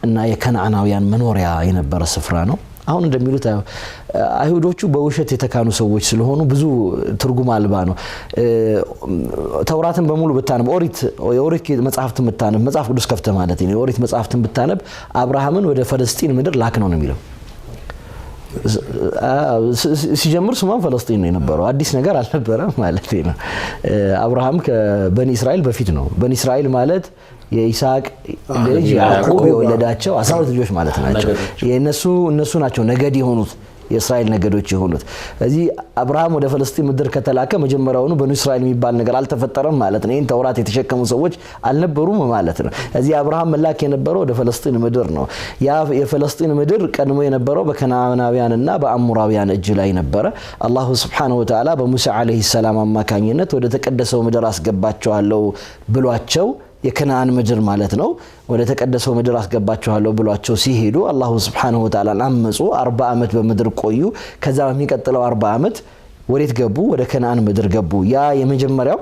እና የከነዓናውያን መኖሪያ የነበረ ስፍራ ነው አሁን እንደሚሉት አይሁዶቹ በውሸት የተካኑ ሰዎች ስለሆኑ ብዙ ትርጉም አልባ ነው ተውራትን በሙሉ በታነብ ኦሪት መጽሐፍትን በታነብ መጽሐፍ ቅዱስ ከፍተ ማለት ነው ኦሪት መጽሐፍትን በታነብ አብርሃምን ወደ ፍልስጤም ምድር ላክ ነው የሚለው ሲጀምር ስሟን ፍልስጤም ነው የነበረው አዲስ ነገር አልነበረም ማለት ነው አብርሃም ከበኒ እስራኤል በፊት ነው በኒ እስራኤል ማለት የኢሳቅ ልጅ ያዕቆብ የወለዳቸው 12 ልጆች ማለት ናቸው እነሱ ናቸው ነገድ የሆኑት የእስራኤል ነገዶች የሆኑት እዚህ አብርሃም ወደ ፍልስጤም ምድር ከተላከ መጀመሪያውኑ በኒ እስራኤል የሚባል ነገር አልተፈጠረም ማለት ነው ተውራት የተሸከሙ ሰዎች አልነበሩም ማለት ነው እዚህ አብርሃም መላክ የነበረው ወደ ፍልስጤም ምድር ነው ያ የፍልስጤም ምድር ቀድሞ የነበረው በከነዓናውያንና በአሙራውያን እጅ ላይ ነበር አላህ Subhanahu Wa Ta'ala በሙሳ አለይሂ ሰላም አማካኝነት ወደ ተቀደሰው ምድር አስገባቸዋለሁ ብሏቸው የከነዓን ምድር ማለት ነው ወደ ተቀደሰው ምድር አስገባቸዋለሁ ብሏቸው ሲሄዱ አላህ Subhanahu Wa Ta'ala አመጹ 40 አመት በምድር ቆዩ ከዛ በሚቀጥለው 40 አመት ወዴት ገቡ ወደ ከነዓን ምድር ገቡ ያ የመጀመሪያው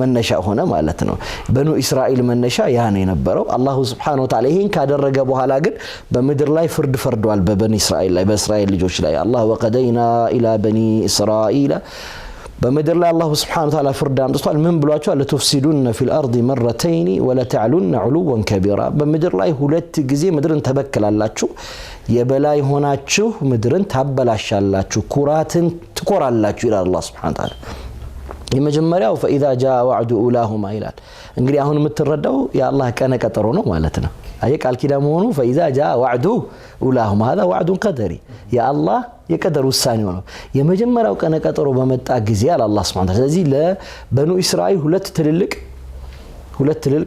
መነሻ ሆነ ማለት ነው። በኑ እስራኤል መነሻ ያ ነው የነበረው። አላሁ ሱብሓነሁ ወተዓላ ይሄን ካደረገ በኋላ ግን በምድር ላይ ፍርድ ፈርዷል በበኒ እስራኤል ላይ በእስራኤል ልጆች ላይ አላህ ወቀደይና ኢላ በኒ እስራኤል በምድር ላይ አላሁ ሱብሓነሁ ወተዓላ ፍርድ አምጥቷል። ምን ብሏቸዋል? ለተፍሲዱነ ፊል አርዲ መረተይኒ ወለተዕሉነ ዑሉወን ከቢራ በምድር ላይ ሁለት ጊዜ ምድርን ተበክላላችሁ የበላይ ሆናችሁ ምድርን ታበላሻላችሁ ኩራትን ትኮራላችሁ ይላል አላህ ሱብሓነሁ ወተዓላ። የመጀመሪያው فاذا جاء وعد اولاهما ይላል። እንግዲህ አሁን የምትረዳው የአላህ ቀነ ቀጠሮ ነው ማለት ነው። አይ ቃል ኪዳን መሆኑ فاذا جاء وعد اولاهما هذا وعد قدري የአላህ የቀደር ውሳኔ ነው። የመጀመሪያው ቀነ ቀጠሮ በመጣ ጊዜ አለ አላህ Subhanahu Wa Ta'ala ስለዚህ ለበኑ እስራኤል ሁለት ትልልቅ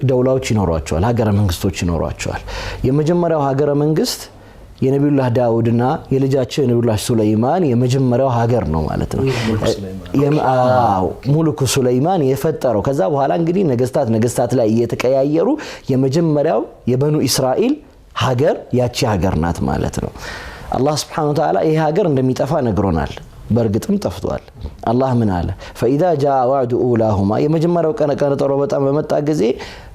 ደውላዎች ይኖሯቸዋል ሀገረ መንግስቶች ይኖሯቸዋል። የመጀመሪያው ሀገረ መንግስት የነብዩላህ ዳውድና የልጃቸው የነብዩላህ ሱለይማን የመጀመሪያው ሀገር ነው ማለት ነው። ሙሉኩ ሱለይማን የፈጠረው ከዛ በኋላ እንግዲህ ነገስታት ላይ እየተቀያየሩ የመጀመሪያው የበኑ እስራኤል ሀገር ያቺ ሀገር ናት ማለት ነው። አላህ Subhanahu Wa Ta'ala ይሄ ሀገር እንደሚጠፋ ነግሮናል። በርግጥም ጠፍቷል። አላህ ምን አለ? فاذا جاء وعد اولاهما የመጀመሪያው ቀነ ቀጠሮ በጣም በመጣ ጊዜ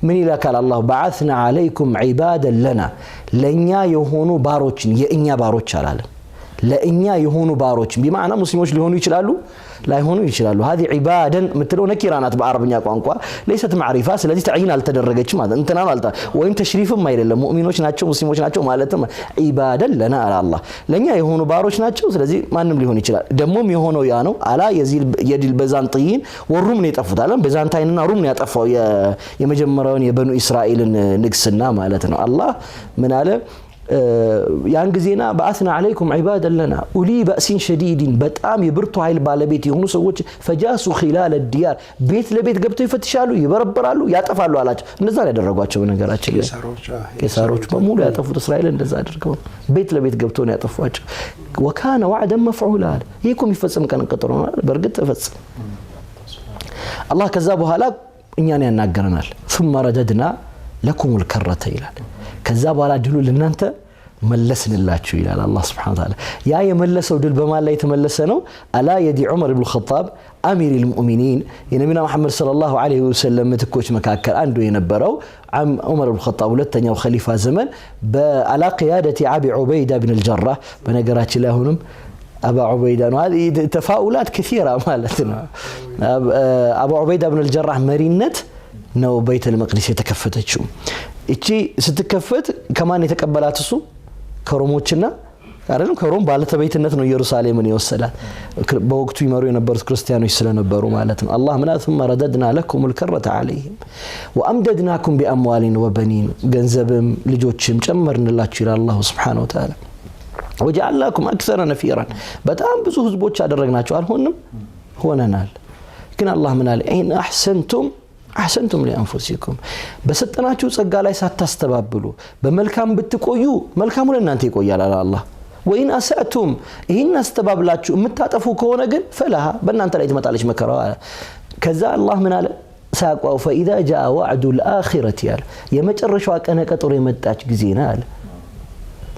ምን ይላካል አላህ? بعثنا عليكم عبادا لنا ለኛ የሆኑ ባሮችን የእኛ ባሮች አላለ ለእኛ የሆኑ ባሮች بمعنى ሙስሊሞች ሊሆኑ ይችላሉ ላይሆኑ ይችላሉ። هذه عبادا ምትለው ነኪራ ናት በአረብኛ ቋንቋ ليست معرفه ስለዚህ ተዕይን አልተደረገችም ማለት እንትና ማለት ወይም ተሽሪፍም አይደለም ሙእሚኖች ናቸው ሙስሊሞች ናቸው ማለትም عبادا لنا አላህ ለኛ የሆኑ ባሮች ናቸው። ስለዚህ ማንም ሊሆን ይችላል። ደሞም የሆነው ያ ነው አላ የዲል በዛንቲን ወሩም ነው የጠፉታል። በዛንታይንና ሩም ነው ያጠፋው የመጀመሪያውን የበኑ እስራኤልን ንግስና ማለት ነው። አላህ ምን አለ? ያን ጊዜና بعثنا عليكم عبادا لنا اولي باس شديد በጣም የብርቱ ኃይል ባለቤት የሆኑ ሰዎች فجاسوا خلال الديار ቤት ለቤት ገብተው ይፈትሻሉ ይበረብራሉ ያጠፋሉ አላቸው። እንደዛ ያደረጓቸው ነገራችን ቄሳሮች በሙሉ ያጠፉት እስራኤል እንደዛ አድርገው ቤት ለቤት ገብተው ነው ያጠፏቸው። وكان وعدا مفعولا ይሄም ይፈጸም ቀን ቀጠሮ ነው በርግጥ ተፈጸመ። አላህ ከዛ በኋላ እኛን ያናገረናል። ثم رددنا لكم الكرة ይላል። ከዛ በኋላ ድሉ ለናንተ መለስንላችሁ ይላል አላህ Subhanahu Wa Ta'ala። ያ የመለሰው ድል በማን ላይ ተመለሰ ነው? አላ የዲ ዑመር ኢብኑ ኸጣብ አሚር المؤمنين የነብዩና መሐመድ ሰለላሁ ዐለይሂ ወሰለም ምትኮች መካከል አንዱ የነበረው ዑመር ኢብኑ ኸጣብ ሁለተኛው ኸሊፋ ዘመን በአላ ቂያደቲ አቢ ዑበይዳ ኢብኑ አልጀራህ በነገራችን ላይ አሁንም አባ ዑበይዳ ነው ተፋኡላት كثيرة ማለት ነው። አባ ዑበይዳ ኢብኑ አልጀራህ መሪነት ነው ቤተል መቅዲስ የተከፈተችው። እቺ ስትከፈት ከማን የተቀበላት? እሱ ከሮሞችና አይደለም ከሮም ባለተቤትነት ነው ኢየሩሳሌምን የወሰዳት በወቅቱ ይመሩ የነበሩት ክርስቲያኖች ስለነበሩ ማለት ነው። አላህ ምናት ثم رددنا لكم الكرة عليهم وامددناكم باموال وبنين ገንዘብም ልጆችም ጨመርንላችሁ ይላል አላህ Subhanahu Wa Ta'ala። وجعلناكم اكثر نفيرا በጣም ብዙ ህዝቦች አደረግናቸው አልሆንም ሆነናል። ግን አላህ ምን አለ? إن أحسنتم لأنفسكم በሰጠናችሁ ጸጋ ላይ ሳታስተባብሉ በመልካም ብትቆዩ መልካሙ ለእናንተ ይቆያል አለ አላህ። ወይን አሰአቱም ይህን አስተባብላችሁ የምታጠፉ ከሆነ ግን ፈላሃ በእናንተ ላይ ትመጣለች መከራዋ አለ። ከዛ አላህ ምን አለ? ሳቋው فإذا جاء وعد الآخرة ያለ የመጨረሻው ቀነ ቀጠሮ የመጣች ጊዜ ነው አለ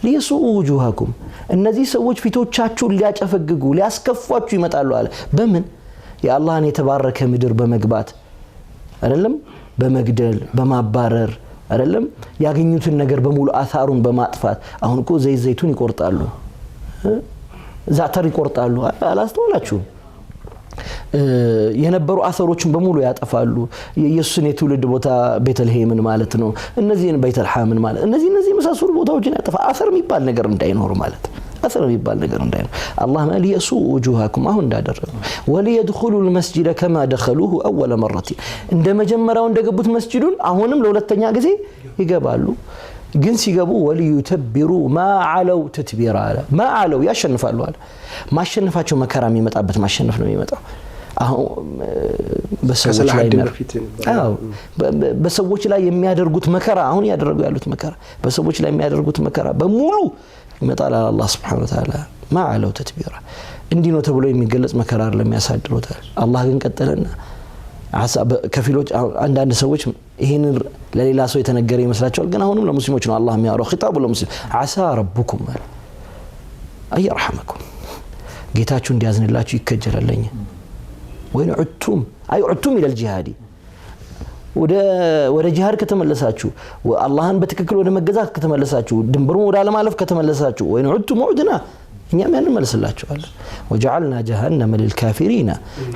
ليسوء وجوهكم እነዚህ ሰዎች ፊቶቻችሁን ሊያጨፈግጉ ሊያስከፏችሁ ይመጣሉ አለ። በምን? የአላህን የተባረከ ምድር በመግባት አይደለም በመግደል በማባረር አይደለም ያገኙትን ነገር በሙሉ አሳሩን በማጥፋት አሁን እኮ ዘይቱን ይቆርጣሉ ዛተር ይቆርጣሉ አላስተዋላችሁ? የነበሩ አሰሮችን በሙሉ ያጠፋሉ። የኢየሱስን የትውልድ ቦታ ቤተልሔምን ማለት ነው እነዚህን ቤተልሐምን ማለት እነዚህ መሳሰሉ ቦታዎችን ያጠፋ አሰር የሚባል ነገር እንዳይኖር ማለት አሰር የሚባል ነገር እንዳይኖር አላህ ማለት يسوء وجوهكم አሁን እንዳደረጉ وليدخلوا المسجد كما دخلوه اول مره እንደ መጀመሪያው እንደገቡት መስጂዱን አሁንም ለሁለተኛ ጊዜ ይገባሉ። ግን ሲገቡ وليتبروا ما علوا تتبيرا ما علوا ያሸንፋሉ አለ። ማሸነፋቸው መከራ የሚመጣበት ማሸነፍ ነው የሚመጣው። አሁን በሰዎች ላይ የሚያደርጉት መከራ አሁን ያደረጉ ያሉት መከራ በሰዎች ላይ የሚያደርጉት መከራ በሙሉ ይመጣል አላህ Subhanahu Wa Ta'ala ما علوا تتبيرا እንዲህ ነው ተብሎ የሚገለጽ መከራ አይደለም ያሳድሩታል። አላህ ግን ቀጠለና ከፊሎች አንዳንድ ሰዎች ይሄንን ለሌላ ሰው የተነገረ ይመስላቸዋል። ግን አሁንም ለሙስሊሞች ነው አላህ የሚያወራው ኺጣቡ ለሙስሊም عسى ربكم أن يرحمكم ጌታችሁ እንዲያዝንላችሁ ይከጀላልኝ ወይን ዑቱም አይ ዑቱም ኢለል ጂሃዲ ወደ ጂሃድ ከተመለሳችሁ አላህን በትክክል ወደ መገዛት ከተመለሳችሁ ድንበሩን ወደ አለማለፍ ከተመለሳችሁ ወይን ዑድቱም ዑድና እኛም ያን መልስላችኋለን ወጀዐልና ጀሃነመ ሊልካፊሪና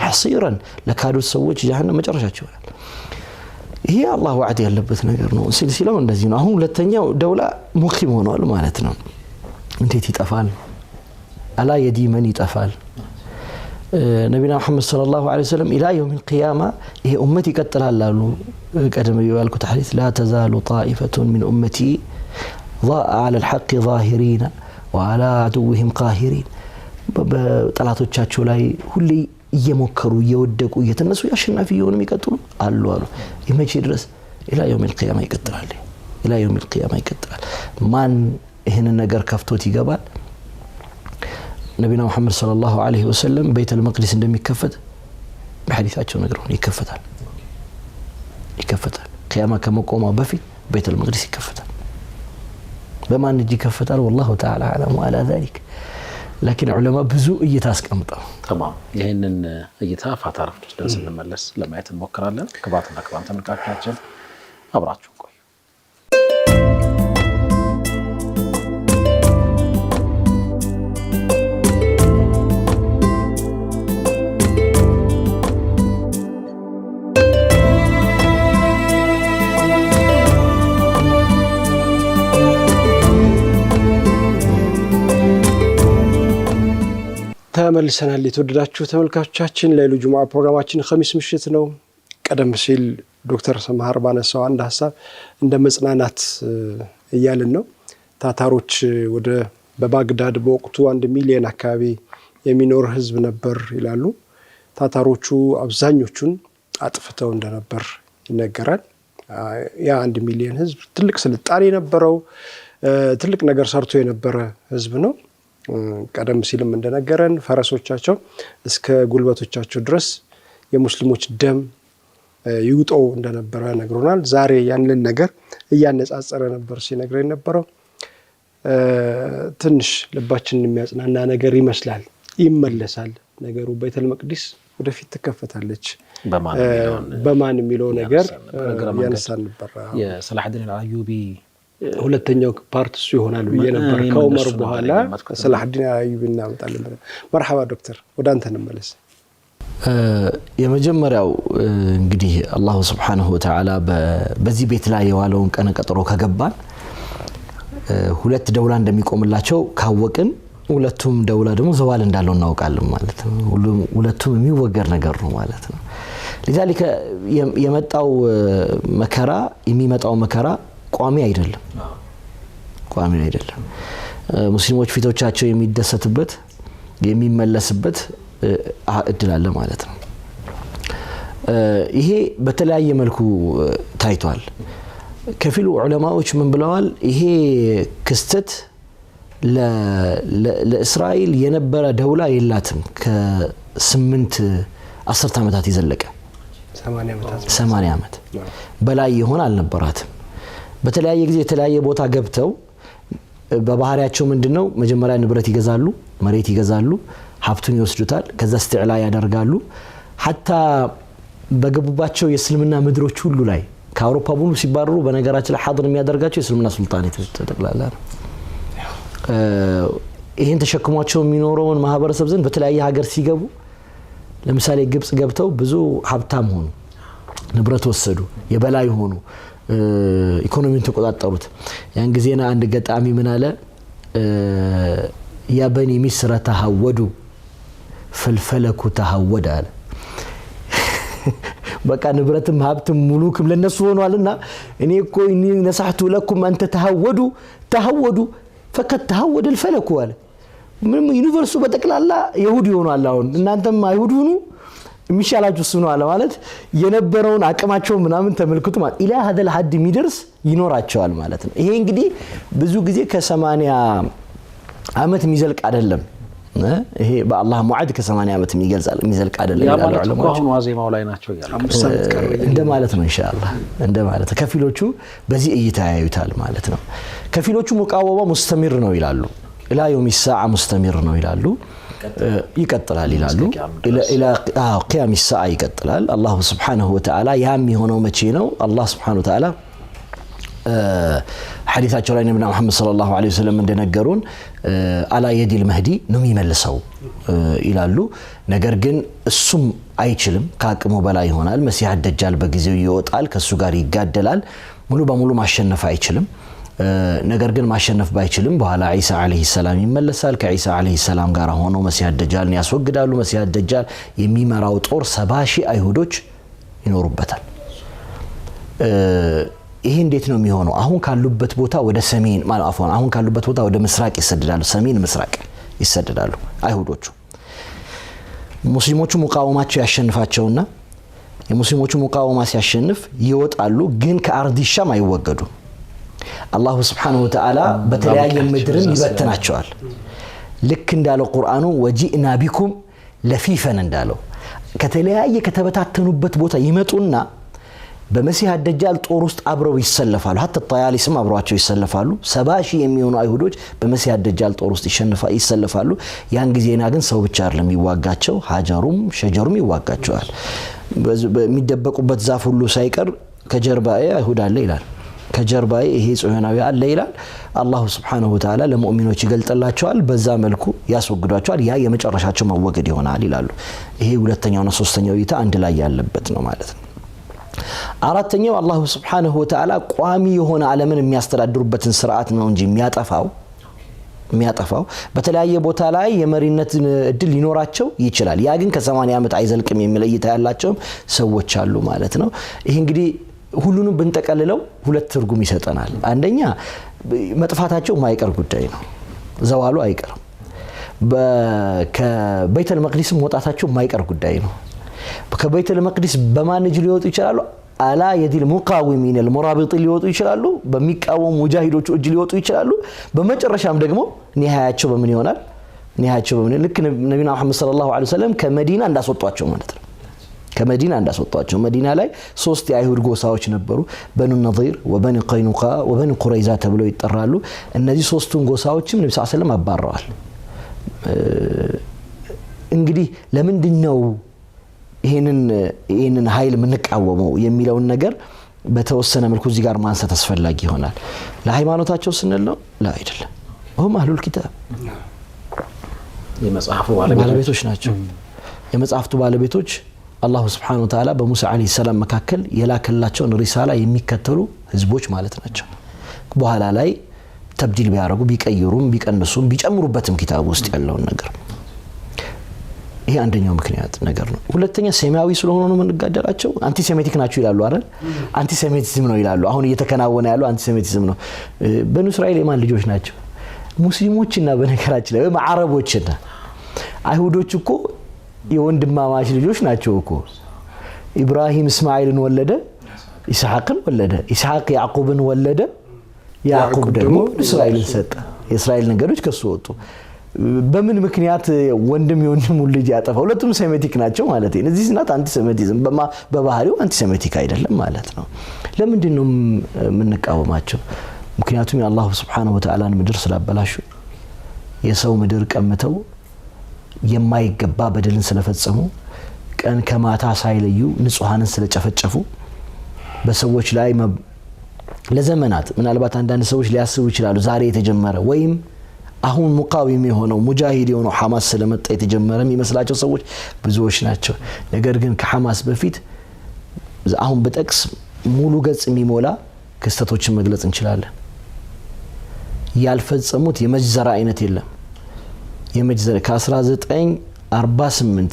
ሐሲራን ለካዱት ሰዎች ጀሃነም መጨረሻቸው ይሆናል። ይሄ አላህ ወዕድ ያለበት ነገር ነው። ሲልሲላው እንደዚህ ነው። አሁን ሁለተኛው ደውላ ሙኺም ሆኗል ማለት ነው። እንዴት ይጠፋል? አላ የዲመን ይጠፋል። ነቢና ሙሐመድ ሰለላሁ ዐለይሂ ወሰለም ኢላ የውሚል ቂያማ ይሄ ኡመት ይቀጥላል አሉ። ቀደም ባልኩት ሐዲስ ላ ተዛሉ ጣኢፈቱን ሚን ኡመቲ ዐለል ሐቅ ዛሂሪና ወዐላ ዐዱውሂም ቃሂሪን በጠላቶቻቸው ላይ ሁሌ እየሞከሩ እየወደቁ እየተነሱ አሸናፊ እየሆኑ የሚቀጥሉ አሉ አሉ። የመቼ ድረስ? ኢላ የውሚል ቂያማ ይቀጥላል። ኢላ የውሚል ቂያማ ይቀጥላል። ማን ይህንን ነገር ከፍቶት ይገባል? ነቢና ሙሐመድ ሰለላሁ ዐለይሂ ወሰለም ቤተል መቅዲስ እንደሚከፈት በሐዲሳቸው ነግረውን ይከፈታል። ቂያማ ከመቆሙ በፊት ቤተል መቅዲስ ይከፈታል። በማን እጅ ይከፈታል? ወላሁ ተዓላ አዕለም ወዐላ ዛሊክ። ላኪን ዑለማ ብዙ እይታ አስቀምጠው ተማም ይሄንን እይታ ፋታ ረፍት ወስደን ስንመለስ ለማየት እንሞክራለን። ክቡራትና ክቡራን ተመልካቾቻችን አብራችሁ ቆዩ። ተመልሰናል። የተወደዳችሁ ተመልካቾቻችን ለይሉ ጁሙዓ ፕሮግራማችን ኸሚስ ምሽት ነው። ቀደም ሲል ዶክተር ሰምሃር ባነሳው አንድ ሀሳብ እንደ መጽናናት እያልን ነው። ታታሮች በባግዳድ በወቅቱ 1 ሚሊዮን አካባቢ የሚኖር ህዝብ ነበር ይላሉ። ታታሮቹ አብዛኞቹን አጥፍተው እንደነበር ይነገራል። ያ 1 ሚሊዮን ህዝብ ትልቅ ስልጣኔ የነበረው ትልቅ ነገር ሰርቶ የነበረ ህዝብ ነው። ቀደም ሲልም እንደነገረን ፈረሶቻቸው እስከ ጉልበቶቻቸው ድረስ የሙስሊሞች ደም ይውጠው እንደነበረ ነግሮናል። ዛሬ ያንን ነገር እያነጻጸረ ነበር ሲነግረን ነበረው። ትንሽ ልባችንን የሚያጽናና ነገር ይመስላል። ይመለሳል ነገሩ። ቤተል መቅዲስ ወደፊት ትከፈታለች። በማን የሚለው ነገር ያነሳን ነበር። የሰላሐዲን አልአዩቢ ሁለተኛው ፓርት እሱ ይሆናል ብዬ ነበር። ከዑመር በኋላ ሰላሐዲን አልአዩቢ እናመጣለን። መርሐባ ዶክተር፣ ወደ አንተ እንመለስ። የመጀመሪያው እንግዲህ አላሁ ሱብሓነሁ ወተዓላ በዚህ ቤት ላይ የዋለውን ቀነ ቀጠሮ ከገባን ሁለት ደውላ እንደሚቆምላቸው ካወቅን ሁለቱም ደውላ ደግሞ ዘዋል እንዳለው እናውቃለን ማለት ነው። ሁለቱም የሚወገር ነገር ነው ማለት ነው። ለذلك የሚመጣው መከራ ቋሚ አይደለም። ሙስሊሞች ፊቶቻቸው የሚደሰትበት የሚመለስበት እድል አለ ማለት ነው። ይሄ በተለያየ መልኩ ታይቷል። ከፊሉ ዑለማዎች ምን ብለዋል? ይሄ ክስተት ለእስራኤል የነበረ ደውላ የላትም። ከ8 10 ዓመታት ይዘለቀ 80 ዓመት በላይ ይሆን አልነበራትም። በተለያየ ጊዜ የተለያየ ቦታ ገብተው በባህሪያቸው ምንድነው መጀመሪያ ንብረት ይገዛሉ፣ መሬት ይገዛሉ፣ ሀብቱን ይወስዱታል፣ ከዛ استعلا ያደርጋሉ። ሐታ በገቡባቸው የእስልምና ምድሮች ሁሉ ላይ ከአውሮፓ ሙሉ ሲባረሩ በነገራችን ላይ ሐድር የሚያደርጋቸው የእስልምና ሱልጣኔት ተጠቅላላ ነው። ይሄን ተሸክሟቸው የሚኖረውን ማህበረሰብ ዘንድ በተለያየ ሀገር ሲገቡ ለምሳሌ ግብጽ ገብተው ብዙ ሀብታም ሆኑ፣ ንብረት ወሰዱ፣ የበላይ ሆኑ፣ ኢኮኖሚውን ተቆጣጠሩት። ያን ጊዜና አንድ ገጣሚ ምን አለ? ያ በኒ ሚስር ተሐወዱ ፈልፈለኩ ተሐወደ አለ። በቃ ንብረትም ሀብትም ሙሉክም ለነሱ ሆኗልና እኔ እኮ እኔ ነሳህቱ ለኩም አንተ ተሐወዱ ፈከት ተሐወደ الفلك አለ። ምንም ዩኒቨርሱ በጠቅላላ ይሁዲ ሆኗል። አሁን እናንተም አይሁድ ሁኑ የሚሻላችሁ እሱ ነው አለ ማለት የነበረውን አቅማቸው ምናምን ተመልክቱ ማለት ኢላ هذا الحد የሚደርስ ይኖራቸዋል ማለት ነው። ይሄ እንግዲህ ብዙ ጊዜ ከ80 ዓመት የሚዘልቅ አይደለም። ይሄ በአላህ ሙዓድ ከ80 ዓመት የሚዘልቅ አይደለም ይላሉ ዑለማዎች። አሁን ዋዜማው ላይ ናቸው ይላሉ እንደማለት ነው ኢንሻአላህ እንደማለት። ከፊሎቹ በዚህ እይታ ያዩታል ማለት ነው። ከፊሎቹ ሙቃወማ ሙስተሚር ነው ይላሉ። ኢላ የውም الساعه ሙስተሚር ነው ይላሉ። ይቀጥላል ይላሉ ኢላ ቂያም الساعه ይቀጥላል አላህ Subhanahu Wa Ta'ala ያም የሆነው መቼ ነው አላህ Subhanahu Wa Ta'ala ሐዲታቸው ላይ ነብዩ መሐመድ ሰለላሁ ዐለይሂ ወሰለም እንደነገሩን አላ የዲል መህዲ ነው የሚመልሰው ይላሉ ነገር ግን እሱም አይችልም ከአቅሙ በላይ ይሆናል መሲህ ደጃል በጊዜው ይወጣል ከሱ ጋር ይጋደላል ሙሉ በሙሉ ማሸነፍ አይችልም ነገር ግን ማሸነፍ ባይችልም በኋላ ኢሳ አለይሂ ሰላም ይመለሳል ከኢሳ አለይሂ ሰላም ጋር ሆኖ መሲህ ደጃልን ያስወግዳሉ መሲህ ደጃል የሚመራው ጦር 70,000 አይሁዶች ይኖሩበታል ይሄ እንዴት ነው የሚሆነው አሁን ካሉበት ቦታ ወደ ሰሜን አሁን ካሉበት ቦታ ወደ ምስራቅ ይሰደዳሉ ሰሜን ምስራቅ ይሰደዳሉ አይሁዶቹ ሙስሊሞቹ ሙቃወማቸው ያሸንፋቸውና የሙስሊሞቹ ሙቃወማ ሲያሸንፍ ይወጣሉ ግን ከአርዲ ሻም አይወገዱ አላህ Subhanahu Wa Ta'ala በተለያየ ምድርን ይበተናቸዋል ልክ እንዳለው ቁርአኑ ወጂእና ቢኩም ለፊፈን እንዳለው ከተለያየ ከተበታተኑበት ቦታ ይመጡና በመሲህ ደጃል ጦር ውስጥ አብረው ይሰለፋሉ hatta ጣያሊስም አብረዋቸው ይሰለፋሉ 70,000 የሚሆኑ አይሁዶች በመሲህ ደጃል ጦር ውስጥ ይሰለፋሉ ያን ጊዜና ግን ሰው ብቻ አይደለም ይዋጋቸው ሀጀሩም ሸጀሩም ይዋጋቸዋል በሚደበቁበት ዛፍ ሁሉ ሳይቀር ከጀርባዬ አይሁድ አለ ይላል ከጀርባዬ ይሄ ጽዮናዊ አለ ይላል አላህ Subhanahu Wa Ta'ala ለሙእሚኖች ይገልጥላቸዋል በዛ መልኩ ያስወግዷቸዋል ያ የመጨረሻቸው መወገድ ይሆናል ይላሉ ይሄ ሁለተኛውና ሶስተኛው ይታ አንድ ላይ ያለበት ነው ማለት ነው አራተኛው አላህ Subhanahu Wa Ta'ala ቋሚ የሆነ ዓለምን የሚያስተዳድሩበትን ስርዓት ነው እንጂ የሚያጠፋው በተለያየ ቦታ ላይ የመሪነት እድል ሊኖራቸው ይችላል ያ ግን ከ80 ዓመት አይዘልቅም የሚለይታ ያላቸው ሰዎች አሉ ማለት ነው ይሄ እንግዲህ ሁሉንም ብንጠቀልለው ሁለት ትርጉም ይሰጠናል አንደኛ መጥፋታቸው ማይቀር ጉዳይ ነው ዘዋሉ አይቀርም ከቤተል መቅዲስ መውጣታቸው ማይቀር ጉዳይ ነው ከቤተል መቅዲስ በማን እጅ ሊወጡ ይችላሉ አላ የዲል ሙቃዊሚን المرابط ሊወጡ ይችላሉ በሚቃወሙ ሙጃሂዶች እጅ ሊወጡ ይችላሉ በመጨረሻም ደግሞ ኒሃያቸው በምን ይሆናል ኒሃያቸው በምን ልክ ነብዩ መሐመድ ሰለላሁ ዐለይሂ ወሰለም ከመዲና እንዳስወጧቸው ማለት ነው ከመዲና እንዳስወጧቸው መዲና ላይ 3 የአይሁድ ጎሳዎች ነበሩ በኑ ነዚር ወበኑ ቀይኑቃ ወበኑ ቁረይዛ ተብለው ይጠራሉ እነዚህ 3ቱን ጎሳዎችም ነብዩ ሰለላሁ ዐለይሂ ወሰለም አባረዋል እንግዲህ ለምንድነው ይሄንን ኃይል ምንቃወመው የሚለውን ነገር በተወሰነ መልኩ እዚህ ጋር ማንሳት አስፈላጊ ይሆናል ለሃይማኖታቸው ስንል ነው لا አይደለም هم اهل الكتاب የመጽሐፉ ባለቤቶች ናቸው የመጽሐፍቱ ባለቤቶች አላህ Subhanahu Wa Ta'ala በሙሳ አለይሂ ሰላም መካከል የላከላቸውን ሪሳላ የሚከተሉ ህዝቦች ማለት ናቸው በኋላ ላይ ተብዲል ቢያረጉ ቢቀይሩም ቢቀንሱም ቢጨምሩበትም ኪታብ ውስጥ ያለውን ነገር ይሄ አንደኛው ምክንያት ነገር ነው ሁለተኛ ሰማያዊ ስለሆነ ነው መንጋደላቸው አንቲሴሚቲክ ናቸው ይላሉ አይደል አንቲሴሚቲዝም ነው ይላሉ አሁን እየተከናወነ ያለው አንቲሴሚቲዝም ነው በኑ እስራኤል የማን ልጆች ናቸው ሙስሊሞችና በነገራችን ላይ አረቦችና አይሁዶች እኮ የወንድማማች ልጆች ናቸው እኮ ኢብራሂም እስማኤልን ወለደ ኢስሐቅን ወለደ ኢስሐቅ ያዕቆብን ወለደ ያዕቆብ ደግሞ እስራኤልን ሰጠ የእስራኤል ነገዶች ከሱ ወጡ በምን ምክንያት ወንድም የወንድሙ ልጅ ያጠፋ ሁለቱም ሴሜቲክ ናቸው ማለት ነው እዚህ ስናት አንቲሴሚቲዝም በባህሪው አንቲሴሚቲክ አይደለም ማለት ነው ለምንድን ነው ምንቃወማቸው ምክንያቱም የአላህ Subhanahu Wa Ta'ala ምድር ስላበላሹ የሰው ምድር ቀምተው የማይገባ በደልን ስለፈጸሙ ቀን ከማታ ሳይለዩ ንጹሃንን ስለጨፈጨፉ በሰዎች ላይ ለዘመናት ምናልባት አንዳንድ ሰዎች ሊያስቡ ይችላሉ ዛሬ የተጀመረ ወይም አሁን ሙቃዊም የሆነው ሙጃሂድ የሆነው ሐማስ ስለመጣ የተጀመረ የሚመስላቸው ሰዎች ብዙዎች ናቸው ነገር ግን ከሐማስ በፊት አሁን በጠቅስ ሙሉ ገጽ የሚሞላ ክስተቶችን መግለጽ እንችላለን ያልፈጸሙት የመጅዘራ አይነት የለም የመጅዘራ ከ1948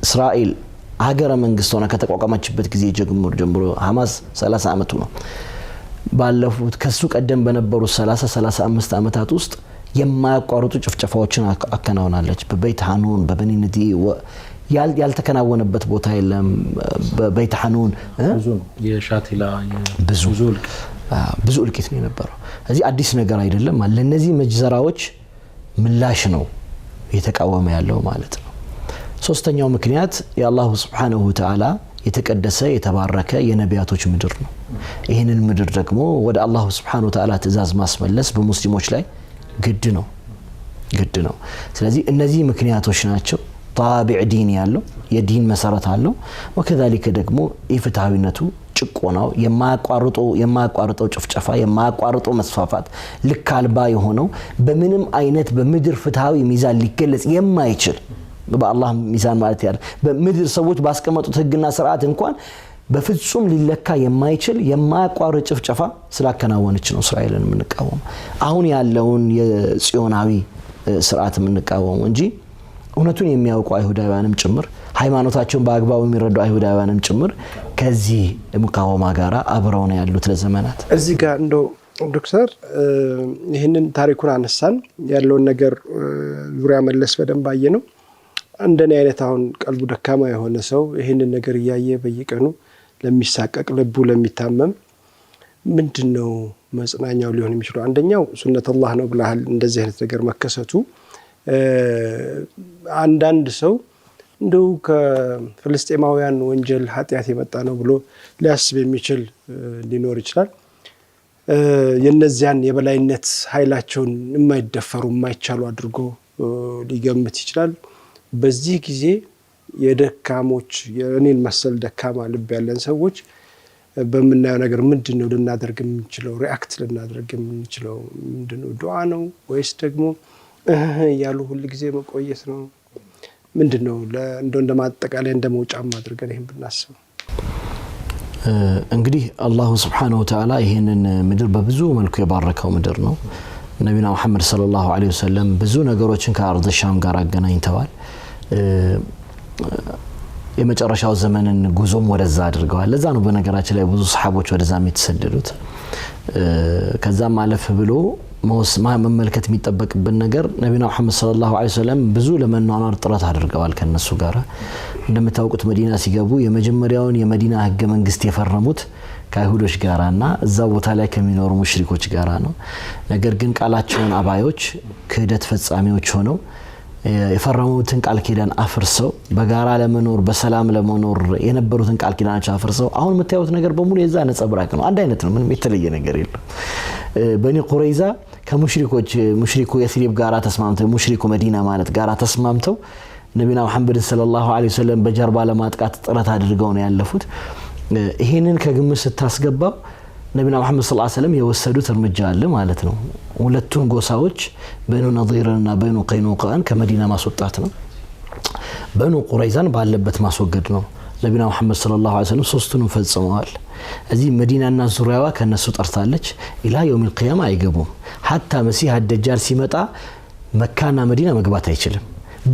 እስራኤል ሀገረ መንግስት ሆና ከተቋቋመችበት ጊዜ ጀምሮ ሐማስ 30 አመቱ ነው ባለፉት ከሱ ቀደም በነበሩ 35 አመታት ውስጥ የማያቋርጡ ጭፍጨፋዎችን አከናውናለች በቤት ሐኑን በበኒነዲ ያልተከናወነበት ቦታ የለም በቤት ሐኑን ብዙ ነው የሻቲላ ብዙ እልቂት ነው የነበረው እዚህ አዲስ ነገር አይደለም ለነዚህ መጅዘራዎች ምላሽ ነው የተቃወመ ያለው ማለት ነው ሶስተኛው ምክንያት የአላህ Subhanahu Wa Ta'ala የተቀደሰ የተባረከ የነቢያቶች ምድር ነው ይሄንን ምድር ደግሞ ወደ አላህ Subhanahu Wa Ta'ala ትእዛዝ ማስመለስ በሙስሊሞች ላይ ግድ ነው ግድ ነው። ስለዚህ እነዚህ ምክንያቶች ናቸው። ጣቢዕ ዲን ያለው የዲን መሰረት አለው። ወከዛሊከ ደግሞ ኢፍትሃዊነቱ ጭቆናው የማያቋርጠው ጭፍጨፋ የማያቋርጠው መስፋፋት ልክ አልባ የሆነው በምንም አይነት በምድር ፍትሃዊ ሚዛን ሊገለጽ የማይችል በአላህ ሚዛን ማለት ያለ በምድር ሰዎች ባስቀመጡት ህግና ስርዓት እንኳን በፍጹም ሊለካ የማይችል የማያቋርጥ ጭፍጨፋ ስላከናወነች ነው እስራኤልን የምንቃወመው። አሁን ያለውን የጽዮናዊ ስርዓት የምንቃወመው እንጂ እውነቱን የሚያውቁ አይሁዳውያንም ጭምር ሃይማኖታቸውን በአግባቡ የሚረዱ አይሁዳውያንም ጭምር ከዚህ ሙቃወማ ጋር አብረው ነው ያሉት ለዘመናት። እዚህ ጋር እንደው ዶክተር ይህንን ታሪኩን አነሳን ያለውን ነገር ዙሪያ መለስ በደንብ አየ ነው። እንደኔ አይነት አሁን ቀልቡ ደካማ የሆነ ሰው ይህንን ነገር እያየ በየቀኑ ለሚሳቀቅ ልቡ ለሚታመም ምንድነው መጽናኛው ሊሆን የሚችለው? አንደኛው ሱነቱላህ ነው ብለሃል። እንደዚህ አይነት ነገር መከሰቱ አንዳንድ ሰው እንደው ከፍልስጤማውያን ወንጀል ኃጢአት የመጣ ነው ብሎ ሊያስብ የሚችል ሊኖር ይችላል። የነዚያን የበላይነት ኃይላቸውን የማይደፈሩ የማይቻሉ አድርጎ ሊገምት ይችላል። በዚህ ጊዜ የደካሞች የኔን መሰል ደካማ ልብ ያለን ሰዎች በመናየው ነገር ምንድነው ልናደርግ የምንችለው? ሪአክት ልናደርግ የምንችለው ምንድነው? ዱዓ ነው ወይስ ደግሞ ያሉ ሁሉ ጊዜ መቆየት ነው? ምንድነው እንደማጠቃላይ እንደመውጫም አድርገን ይሄን ብናስብ? እንግዲህ አላሁ Subhanahu Wa Ta'ala ይሄንን ምድር በብዙ መልኩ የባረከው ምድር ነው። ነብዩና መሐመድ ሰለላሁ ዐለይሂ ወሰለም ብዙ ነገሮችን ከአርድ ሻም ጋር አገናኝተዋል። የመጨረሻው ዘመንን ጉዞም ወደዛ አድርገዋል። ለዛ ነው በነገራችን ላይ ብዙ ሰሃቦች ወደዛ የተሰደዱት። ከዛም አለፍ ብሎ መመልከት የሚጠበቅብን ነገር ነብዩና መሐመድ ሰለላሁ ዐለይሂ ወሰለም ብዙ ለመኗኗር ጥረት አድርገዋል ከነሱ ጋር። እንደምታውቁት መዲና ሲገቡ የመጀመሪያውን የመዲና ህገ መንግስት የፈረሙት ከአይሁዶች ጋራና እዛ ቦታ ላይ ከሚኖሩ ሙሽሪኮች ጋራ ነው። ነገር ግን ቃላቸውን አባዮች ክህደት ፈጻሚዎች ሆነው የፈረሙትን ቃል ኪዳን አፍርሰው በጋራ ለመኖር በሰላም ለመኖር የነበሩትን ቃል ኪዳናቸው አፍርሰው አሁን የምታዩት ነገር በሙሉ የዛ ነጸብራቅ ነው። አንድ አይነት ነው። ምንም የተለየ ነገር የለም። በኒ ቁረይዛ ሙሽሪኩ የስሪብ ጋራ ተስማምተው ሙሽሪኩ መዲና ማለት ጋራ ተስማምተው ነብዩና መሐመድ ሰለላሁ ዐለይሂ ወሰለም በጀርባ ለማጥቃት ጥረት አድርገው ነው ያለፉት። ይሄንን ከግምት ስታስገባው ነብዩና መሐመድ ሰለላሁ ዐለይሂ ወሰለም የወሰዱት እርምጃ አለ ማለት ነው። ሁለቱን ጎሳዎች በኑ ነዚርና በኑ ቀይኑቃን ከመዲና ማስወጣት ነው። በኑ ቁረይዛን ባለበት ማስወገድ ነው። ነብዩና መሐመድ ሰለላሁ ዐለይሂ ወሰለም ሶስቱንም ፈጽመዋል። እዚህ መዲናና ዙሪያዋ ከነሱ ጠርታለች። ኢላ የውም القيامه አይገቡም። ሐታ መሲህ አደጃል ሲመጣ መካና መዲና መግባት አይችልም።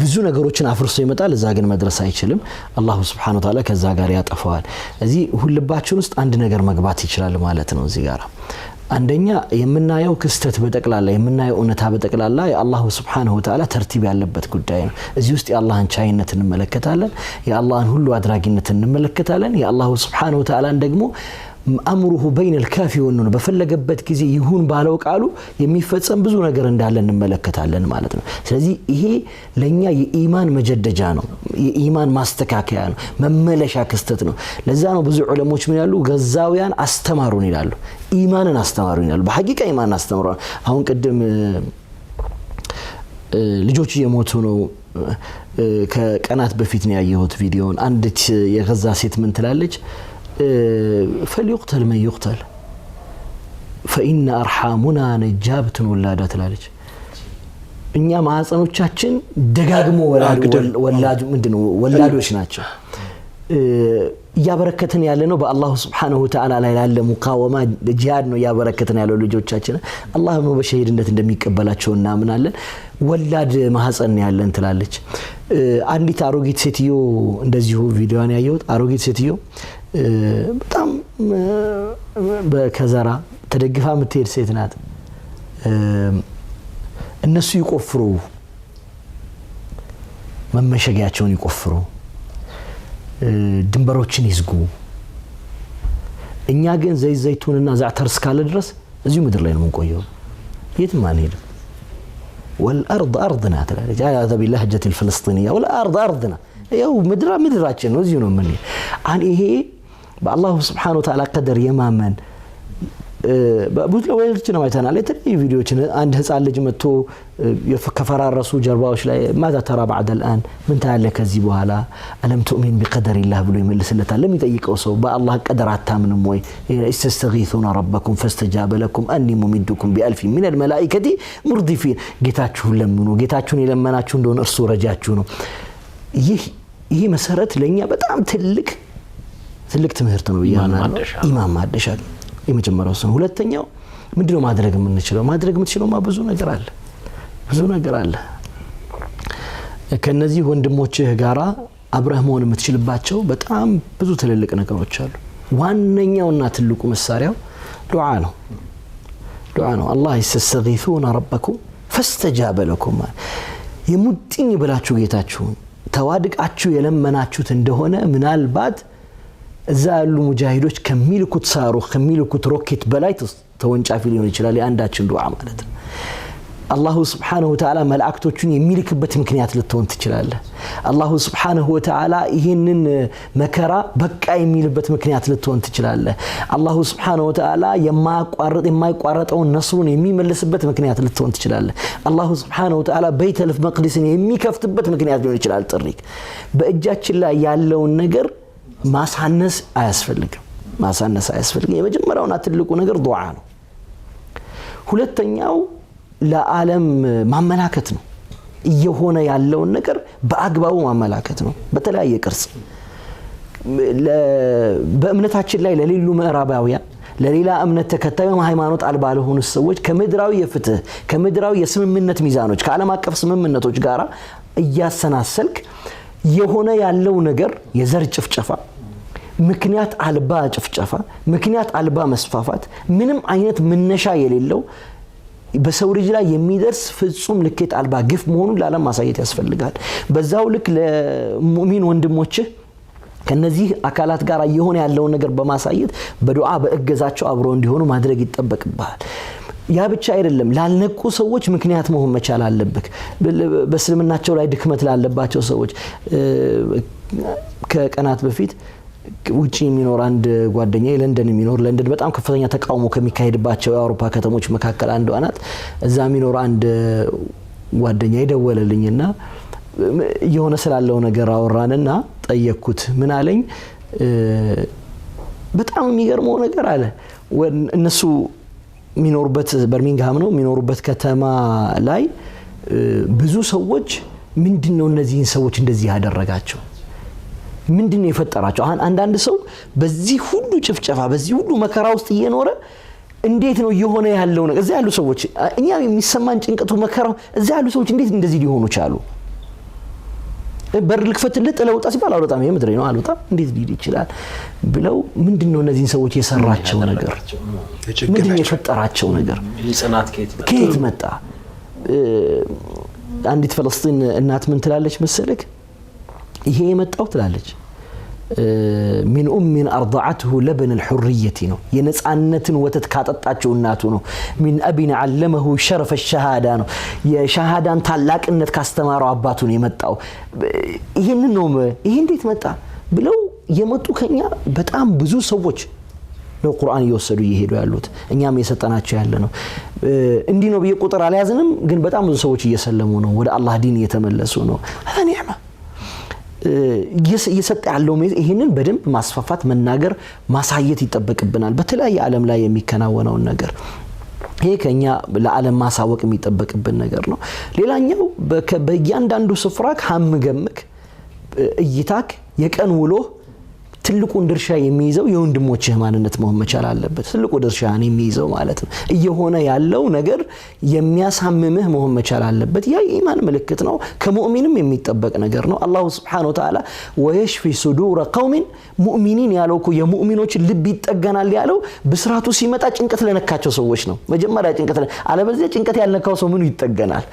ብዙ ነገሮችን አፍርሶ ይመጣል። እዛ ግን መድረስ አይችልም። አላሁ Subhanahu Wa Ta'ala ከዛ ጋር ያጠፋዋል። እዚህ ሁልባችን ውስጥ አንድ ነገር መግባት ይችላል ማለት ነው። እዚህ ጋር አንደኛ የምናየው ክስተት በጠቅላላ የምናየው እውነታ በጠቅላላ የአላሁ Subhanahu Wa Ta'ala ተርቲብ ያለበት ጉዳይ ነው። እዚህ ውስጥ የአላህን ቻይነት እንመለከታለን። የአላህን ሁሉ አድራጊነት እንመለከታለን። የአላሁ Subhanahu Wa Ta'ala ደግሞ አምሩሁ በይነ الካፊ ወኑን በፈለገበት ጊዜ ይሁን ባለው ቃሉ የሚፈጸም ብዙ ነገር እንዳለ እንመለከታለን ማለት ነው። ስለዚህ ይሄ ለኛ የኢማን መጀደጃ ነው። የኢማን ማስተካከያ ነው። መመለሻ ክስተት ነው። ለዛ ነው ብዙ ዑለሞች ምን ያሉ ገዛውያን አስተማሩን ይላሉ። ኢማንን አስተማሩን ይላሉ። በሐቂቃ ኢማንን አስተማሩን። አሁን ቅድም ልጆች የሞቱ ነው ከቀናት በፊት ነው ያየሁት ቪዲዮን። አንዲት የገዛ ሴት ምን ትላለች? فليقتل من يقتل فإن أرحامنا نجابة ولادات لالج እኛ ማህፀኖቻችን ደጋግሞ ወላድ ምንድነው ወላዶች ናቸው። ያበረከተን ያለ ነው በአላሁ Subhanahu Wa Ta'ala ላይ ያለ ሙቃወማ ጂሃድ ነው ያበረከተን ያለው ልጆቻችን አላህ ነው በሸሂድነት እንደሚቀበላቸው እናምናለን። ወላድ ማህፀን ያለን ትላለች። አንዲት አሮጊት ሴትዮ እንደዚሁ ቪዲዮዋን ያየሁት አሮጊት ሴትዮ በጣም በከዘራ ተደግፋ የምትሄድ ሴት ናት። እነሱ ይቆፍሩ መመሸጊያቸውን ይቆፍሩ ድንበሮችን ይዝጉ። እኛ ግን ዘይቱንና ዛዕተር እስካለ ድረስ እዚሁ ምድር ላይ ነው የምንቆየው። የትም አንሄድም። والارض ارضنا تلاجا هذا بلهجه الفلسطينيه والارض ارضنا ያው ምድራችን ነው። እዚሁ ነው ምን አን ይሄ በአላሁ Subhanahu Wa Ta'ala ቀደር የማመን ብዙ ለወልጅ ነው አይተናል የተለያዩ ቪዲዮዎችን አንድ ህፃን ልጅ መጥቶ ከፈራረሱ ጀርባዎች ላይ ماذا ترى بعد الآن ምን ታያለ ከዚህ በኋላ ألم تؤمن بقدر الله ብሎ ይመልስለታል ለሚጠይቀው ሰው በአላህ ቀደር አታምንም ወይ استغيثون ربكم فاستجاب لكم أني ممدكم بألف من الملائكة مردفين ጌታችሁን ለምኑ ጌታችሁን የለመናችሁ እንደሆነ እርሱ ረጃችሁ ነው ይሄ መሰረት ለኛ በጣም ትልቅ ትምህርት ነው ይያናል ኢማም ማደሻ የመጀመሪያው ሰው ሁለተኛው ምንድነው ማድረግ የምንችለው ብዙ ነገር አለ ከነዚህ ወንድሞችህ ጋራ አብረህ መሆን የምትችልባቸው በጣም ብዙ ትልልቅ ነገሮች አሉ ዋነኛውና ትልቁ መሳሪያው ዱዓ ነው አላህ ይስተغيثون ربكم فاستجاب لكم የሙጥኝ ብላችሁ ጌታችሁን ተዋድቃችሁ የለመናችሁት እንደሆነ ምናልባት እዛ ያሉ ሙጃሂዶች ከሚልኩት ሳሩኽ ከሚልኩት ሮኬት በላይ ተወንጫፊ ሊሆን ይችላል የአንዳችን ዱዓ ማለት ነው አላሁ Subhanahu Wa Ta'ala መላእክቶቹን የሚልክበት ምክንያት ልትሆን ትችላለህ አላሁ Subhanahu Wa Ta'ala ይሄንን መከራ በቃ የሚልበት ምክንያት ልትሆን ትችላለህ አላሁ Subhanahu Wa Ta'ala የማይቋረጠውን ነስሩን የሚመልስበት ምክንያት ልትሆን ትችላለህ አላሁ Subhanahu Wa Ta'ala በይተል መቅደስን የሚከፍትበት ምክንያት ሊሆን ይችላል ጥሪክ በእጃችን ላይ ያለውን ነገር ማሳነስ አያስፈልግም የመጀመሪያውና ትልቁ ነገር ዱዓ ነው ሁለተኛው ለዓለም ማመላከት ነው እየሆነ ያለውን ነገር በአግባቡ ማመላከት ነው በተለያየ ቅርጽ በእምነታችን ላይ ለሌሉ ምዕራባውያን ለሌላ እምነት ተከታዩ ሃይማኖት አልባ ለሆኑ ሰዎች ከምድራዊ የፍትህ ከምድራዊ የስምምነት ሚዛኖች ከዓለም አቀፍ ስምምነቶች ጋራ እያሰናሰልክ የሆነ ያለው ነገር የዘር ጭፍጨፋ ምክንያት አልባ ጭፍጨፋ ምክንያት አልባ መስፋፋት ምንም አይነት መነሻ የሌለው በሰው ልጅ ላይ የሚደርስ ፍጹም ልኬት አልባ ግፍ መሆኑን ለዓለም ማሳየት ያስፈልጋል በዛው ልክ ለሙእሚን ወንድሞች ከነዚህ አካላት ጋር የሆነ ያለው ነገር በማሳየት በዱዓ በእገዛቸው አብረው እንዲሆኑ ማድረግ ይጠበቅባል ያ ብቻ አይደለም ላልነቁ ሰዎች ምክንያት መሆን መቻል አለበት በእስልምናቸው ላይ ድክመት ላለባቸው ሰዎች ከቀናት በፊት ውጪ የሚኖር አንድ ጓደኛዬ ለንደን የሚኖር ለንደን በጣም ከፍተኛ ተቃውሞ ከሚካሄድባቸው የአውሮፓ ከተሞች መካከል አንዷ ናት እዛ የሚኖር አንድ ጓደኛዬ ደወለልኝና የሆነ ስላለው ነገር አወራንና ጠየቅኩት ምን አለኝ በጣም የሚገርመው ነገር አለ እነሱ የሚኖሩበት በርሚንግሃም ነው የሚኖሩበት ከተማ ላይ ብዙ ሰዎች ምንድነው እነዚህን ሰዎች እንደዚህ ያደረጋቸው ምንድነው የፈጠራቸው አንዳንድ ሰው በዚህ ሁሉ ጭፍጨፋ በዚህ ሁሉ መከራ ውስጥ እየኖረ እንዴት ነው የሆነ ያለው ነገር እዛ ያሉ ሰዎች እኛ የሚሰማን ጭንቀቱ መከራው እዛ ያሉ ሰዎች እንዴት እንደዚህ ሊሆኑ ቻሉ በር ልክፈትልህ ጥለውጣ ሲባል አልወጣም የምድሬ ነው አልወጣም እንዴት ሊል ይችላል ብለው ምንድነው እነዚህን ሰዎች የሰራቸው ነገር ምንድነው የፈጠራቸው ነገር ጽናት ከየት መጣ አንዲት ፍልስጤም እናት ምን ትላለች መሰለክ ይሄ የመጣው ትላለች من أرضعته لبن الحرية ነው የነጻነትን ወተት ካጠጣቸው እናቱ ነው من أب علمه شرف الشهادة ነው የሸሃዳን ታላቅነት ካስተማረው አባቱ ነው የመጣው ይሄን ነው ይሄ እንዴት መጣ ብለው የመጡ ከኛ በጣም ብዙ ሰዎች ነው ቁርአን እየወሰዱ እየሄዱ ያሉት እኛም የሰጠናቸው ያለ ነው እንዲህ ነው በቁጥር አልያዝንም ግን በጣም ብዙ ሰዎች እየሰለሙ ነው ወደ አላህ ዲን እየተመለሱ ነው አኒዕማ እየሰጠ ያለው ይሄንን በደንብ ማስፋፋት መናገር ማሳየት ይጠበቅብናል በተለያየ ዓለም ላይ የሚከናወነው ነገር ይሄ ከኛ ለዓለም ማሳወቅ የሚጠበቅብን ነገር ነው ሌላኛው በእያንዳንዱ ስፍራ ካምገምክ እይታክ የቀን ውሎ ትልቁን ድርሻ የሚይዘው የወንድሞችህ ማንነት መሆን መቻል አለበት ትልቁ ድርሻን የሚይዘው ማለት ነው እየሆነ ያለው ነገር የሚያሳምምህ መሆን መቻል አለበት ያ ኢማን ምልክት ነው ከሙእሚንም የሚጠበቅ ነገር ነው አላሁ Subhanahu Wa Ta'ala ويشفي صدور قوم مؤمنين ያለው የሙእሚኖች ልብ ይጠገናል ያለው በስራቱ ሲመጣ ጭንቀት ለነካቸው ሰዎች ነው መጀመሪያ ጭንቀት አለበለዚያ ጭንቀት ያልነካው ሰው ምኑ ይጠገናል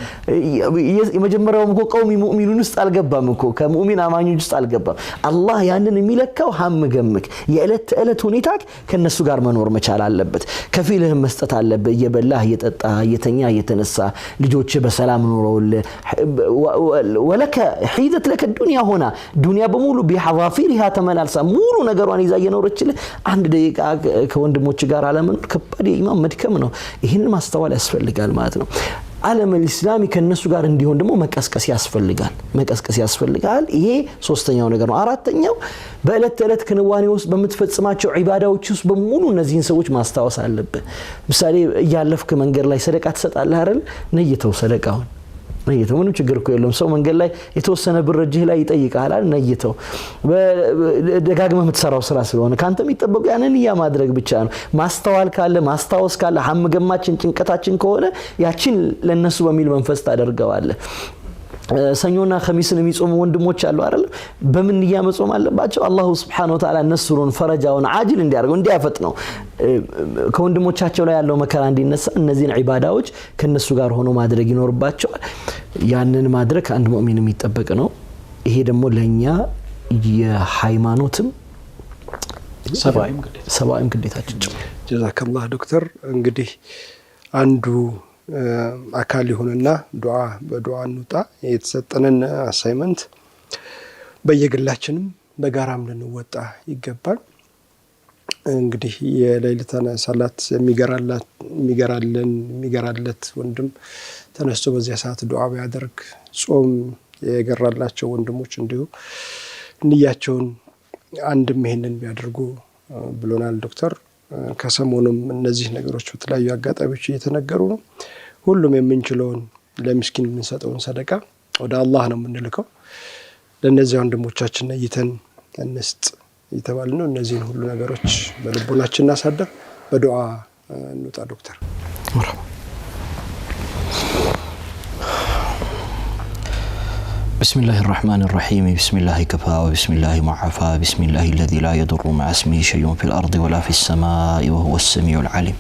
የመጀመሪያው ቀውም ሙእሚኑን ውስጥ አልገባም ከሙእሚን አማኞች ውስጥ አልገባም አላህ ያንን የሚለካው ሐም ገምክ የዕለት ተዕለት ሁኔታክ ከነሱ ጋር መኖር መቻል አለበት ከፊልህም መስጠት አለበት እየበላህ እየጠጣህ እየተኛ እየተነሳ ልጆች በሰላም ኖረውል ወለከ ሒደት ለከ ዱንያ ሆና ዱንያ በሙሉ بحظافيرها ተመላልሳ ሙሉ ነገሯን ይዛ እየኖረችልህ አንድ ደቂቃ ከወንድሞች ጋር አለመኖር ከባድ ኢማን መድከም ነው ይሄንን ማስተዋል ያስፈልጋል ማለት ነው ዓለም الاسلامي ከነሱ ጋር እንዲሆን ደግሞ መቀስቀስ ያስፈልጋል ይሄ ሶስተኛው ነገር ነው አራተኛው በእለት ተዕለት ክንዋኔ ውስጥ በመትፈጽማቸው ዒባዳዎች ውስጥ በሙሉ እነዚህን ሰዎች ማስተዋወስ አለበት ምሳሌ ያለፍክ መንገድ ላይ ሰደቃ ትሰጣለህ አይደል ነይተው ሰደቃውን ነይተው ምንም ችግር እኮ የለውም ሰው መንገድ ላይ የተወሰነ ብር እጅህ ላይ ይጠይቃል አይደል ነይተው ደጋግመህ የምትሰራው ስራ ስለሆነ ካንተ የሚጠበቀው ያንን ማድረግ ብቻ ነው ማስተዋል ካለ ማስተዋወስ ካለ ሐም ገማችን ጭንቀታችን ከሆነ ያችን ለነሱ በሚል መንፈስ ታደርገዋለህ ሰኞና ኸሚስን የሚጾሙ ወንድሞች አሉ አይደል በምን ያመጾም አለባቸው አላህ Subhanahu Wa Ta'ala ነስሩን ፈረጃውን አጅል እንዲያርገው እንዲያፈጥነው ከወንድሞቻቸው ላይ ያለው መከራ እንዲነሳ እነዚህን ዒባዳዎች ከነሱ ጋር ሆኖ ማድረግ ይኖርባቸዋል ያንን ማድረግ አንድ ሙእሚን የሚጠበቅ ነው ይሄ ደግሞ ለኛ የሃይማኖትም ሰባይም ግዴታችን ጀዛከላህ ዶክተር እንግዲህ አንዱ አካል ይሁንና በዱዓ እንውጣ የተሰጠንን አሳይመንት በየግላችንም በጋራም ልንወጣ ይገባል እንግዲህ የሌሊቱን ሰላት የሚገራለት ወንድም ተነስቶ በዚያ ሰዓት ዱዓ ቢያደርግ ጾም የገራላቸው ወንድሞች እንዲሁ ንያቸውን አንድም ይሄንን ቢያደርጉ ብሎናል ዶክተር ከሰሞኑም እነዚህ ነገሮች በተለያዩ አጋጣሚዎች እየተነገሩ ነው ሁሉም የምንችለውን ለምስኪን የምንሰጠውን ሰደቃ ወደ አላህ ነው የምንልከው ለነዚህ ወንድሞቻችን ነይተን እንስጥ ይተባልነው እነዚህን ሁሉ ነገሮች በልቦናችን እናሳደር በዱዓ እንውጣ ዶክተር بسم الله الرحمن الرحيم بسم الله كفى وبسم الله معافى بسم الله الذي لا يضر مع اسمه شيء في الأرض ولا في السماء وهو السميع العليم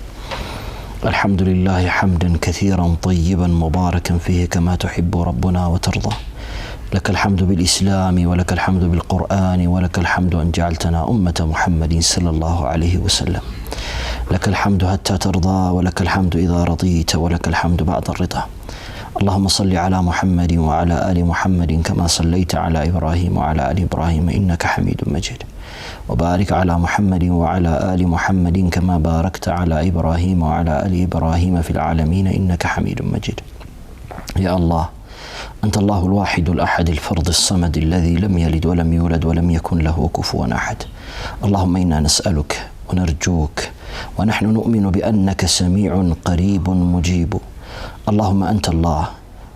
الحمد لله حمدا كثيرا طيبا مباركا فيه كما تحب ربنا وترضى لك الحمد بالإسلام ولك الحمد بالقرآن ولك الحمد أن جعلتنا أمة محمد صلى الله عليه وسلم لك الحمد حتى ترضى ولك الحمد إذا رضيت ولك الحمد بعد الرضا اللهم صل على محمد وعلى آل محمد كما صليت على إبراهيم وعلى آل إبراهيم إنك حميد مجيد وبارك على محمد وعلى آل محمد كما باركت على إبراهيم وعلى آل إبراهيم في العالمين إنك حميد مجيد يا الله أنت الله الواحد الأحد الفرد الصمد الذي لم يلد ولم يولد ولم يكن له كفوا أحد اللهم إنا نسألك ونرجوك ونحن نؤمن بأنك سميع قريب مجيب اللهم أنت الله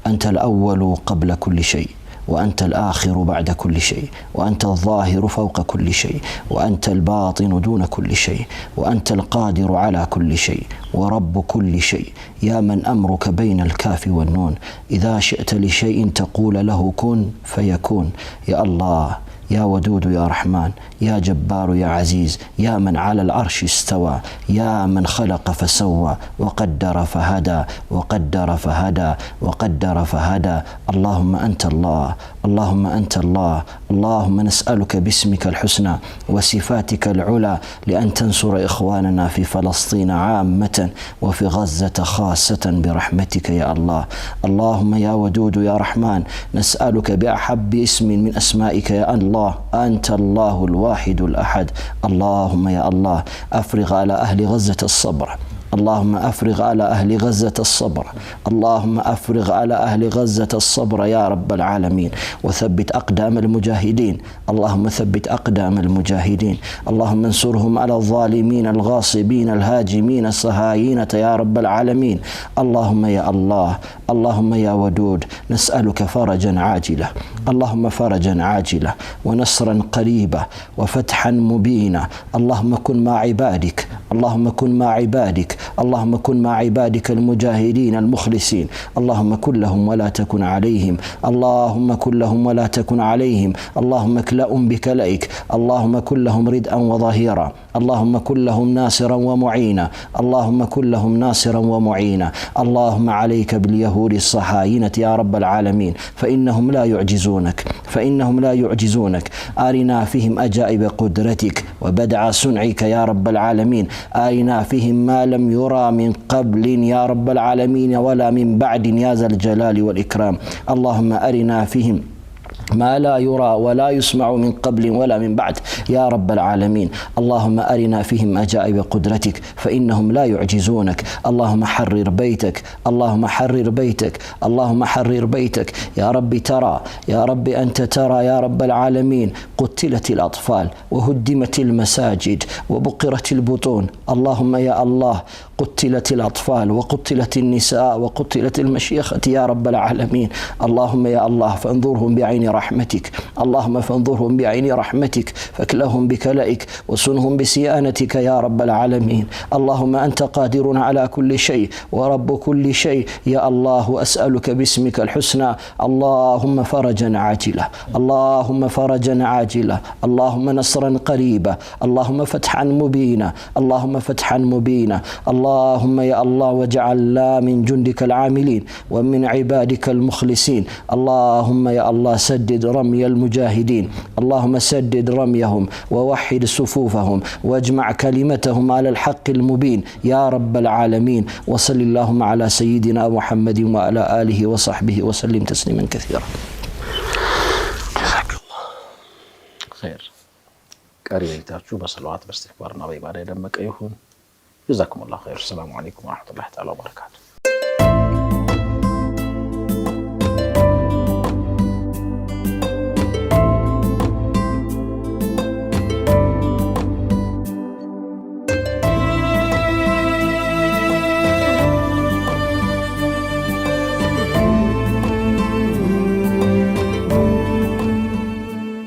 أنت الأول قبل كل شيء وأنت الآخر بعد كل شيء وأنت الظاهر فوق كل شيء وأنت الباطن دون كل شيء وأنت القادر على كل شيء ورب كل شيء يا من أمرك بين الكاف والنون إذا شئت لشيء تقول له كن فيكون يا الله يا ودود يا رحمن يا جبار يا عزيز يا من على العرش استوى يا من خلق فسوى وقدر فهدى وقدر فهدى وقدر فهدى اللهم أنت الله اللهم أنت الله اللهم نسألك باسمك الحسنى وصفاتك العلى لأن تنصر إخواننا في فلسطين عامة وفي غزة خاصة برحمتك يا الله اللهم يا ودود يا رحمن نسألك بأحب اسم من أسمائك يا الله أنت الله الواحد الأحد اللهم يا الله أفرغ على أهل غزة الصبر اللهم أفرغ على أهل غزة الصبر اللهم أفرغ على أهل غزة الصبر يا رب العالمين وثبت أقدام المجاهدين اللهم ثبت أقدام المجاهدين اللهم انصرهم على الظالمين الغاصبين الهاجمين الصهاينة يا رب العالمين اللهم يا الله اللهم يا ودود نسألك فرجا عاجلة اللهم فرجا عاجلة ونصرا قريبا وفتحا مبينا اللهم كن مع عبادك اللهم كن مع عبادك اللهم كن مع عبادك المجاهدين المخلصين اللهم كن لهم ولا تكن عليهم اللهم كن لهم ولا تكن عليهم اللهم اكلأهم بكلئك اللهم كن لهم ردءا وظهيرا اللهم كن لهم ناصرا ومعينا اللهم كن لهم ناصرا ومعينا اللهم عليك باليهود الصهاينة يا رب العالمين فإنهم لا يعجزونك فإنهم لا يعجزونك أرنا فيهم أجائب قدرتك وبدع صنعك يا رب العالمين أرنا فيهم ما لم يرى من قبل يا رب العالمين ولا من بعد يا ذا الجلال والإكرام اللهم أرنا فيهم ما لا يرى ولا يسمع من قبل ولا من بعد يا رب العالمين اللهم أرنا فيهم أجائب قدرتك فإنهم لا يعجزونك اللهم حرر بيتك اللهم حرر بيتك اللهم حرر بيتك يا رب ترى يا رب أنت ترى يا رب العالمين قتلت الأطفال وهدمت المساجد وبقرت البطون اللهم يا الله قتلت الأطفال وقتلت النساء وقتلت المشيخة يا رب العالمين اللهم يا الله فانظرهم بعين رحمتك اللهم فانظرهم بعين رحمتك فاكلهم بكلئك وسنهم بسيانتك يا رب العالمين اللهم أنت قادر على كل شيء ورب كل شيء يا الله أسألك باسمك الحسنى اللهم فرجا عاجلا اللهم فرجا عاجلا اللهم نصرا قريبا اللهم فتحا مبينا اللهم فتحا مبينا اللهم يا الله واجعلنا من جندك العاملين ومن عبادك المخلصين اللهم يا الله سدد رمي المجاهدين اللهم سدد رميهم ووحد صفوفهم واجمع كلمتهم على الحق المبين يا رب العالمين وصل اللهم على سيدنا محمد وعلى آله وصحبه وسلم تسليما كثيرا جزاك الله خير قريتاችሁ በሰለዋት በስተክባርና በኢባዳ ደመቀ ይሁን جزاكم الله خير السلام عليكم ورحمة الله تعالى وبركاته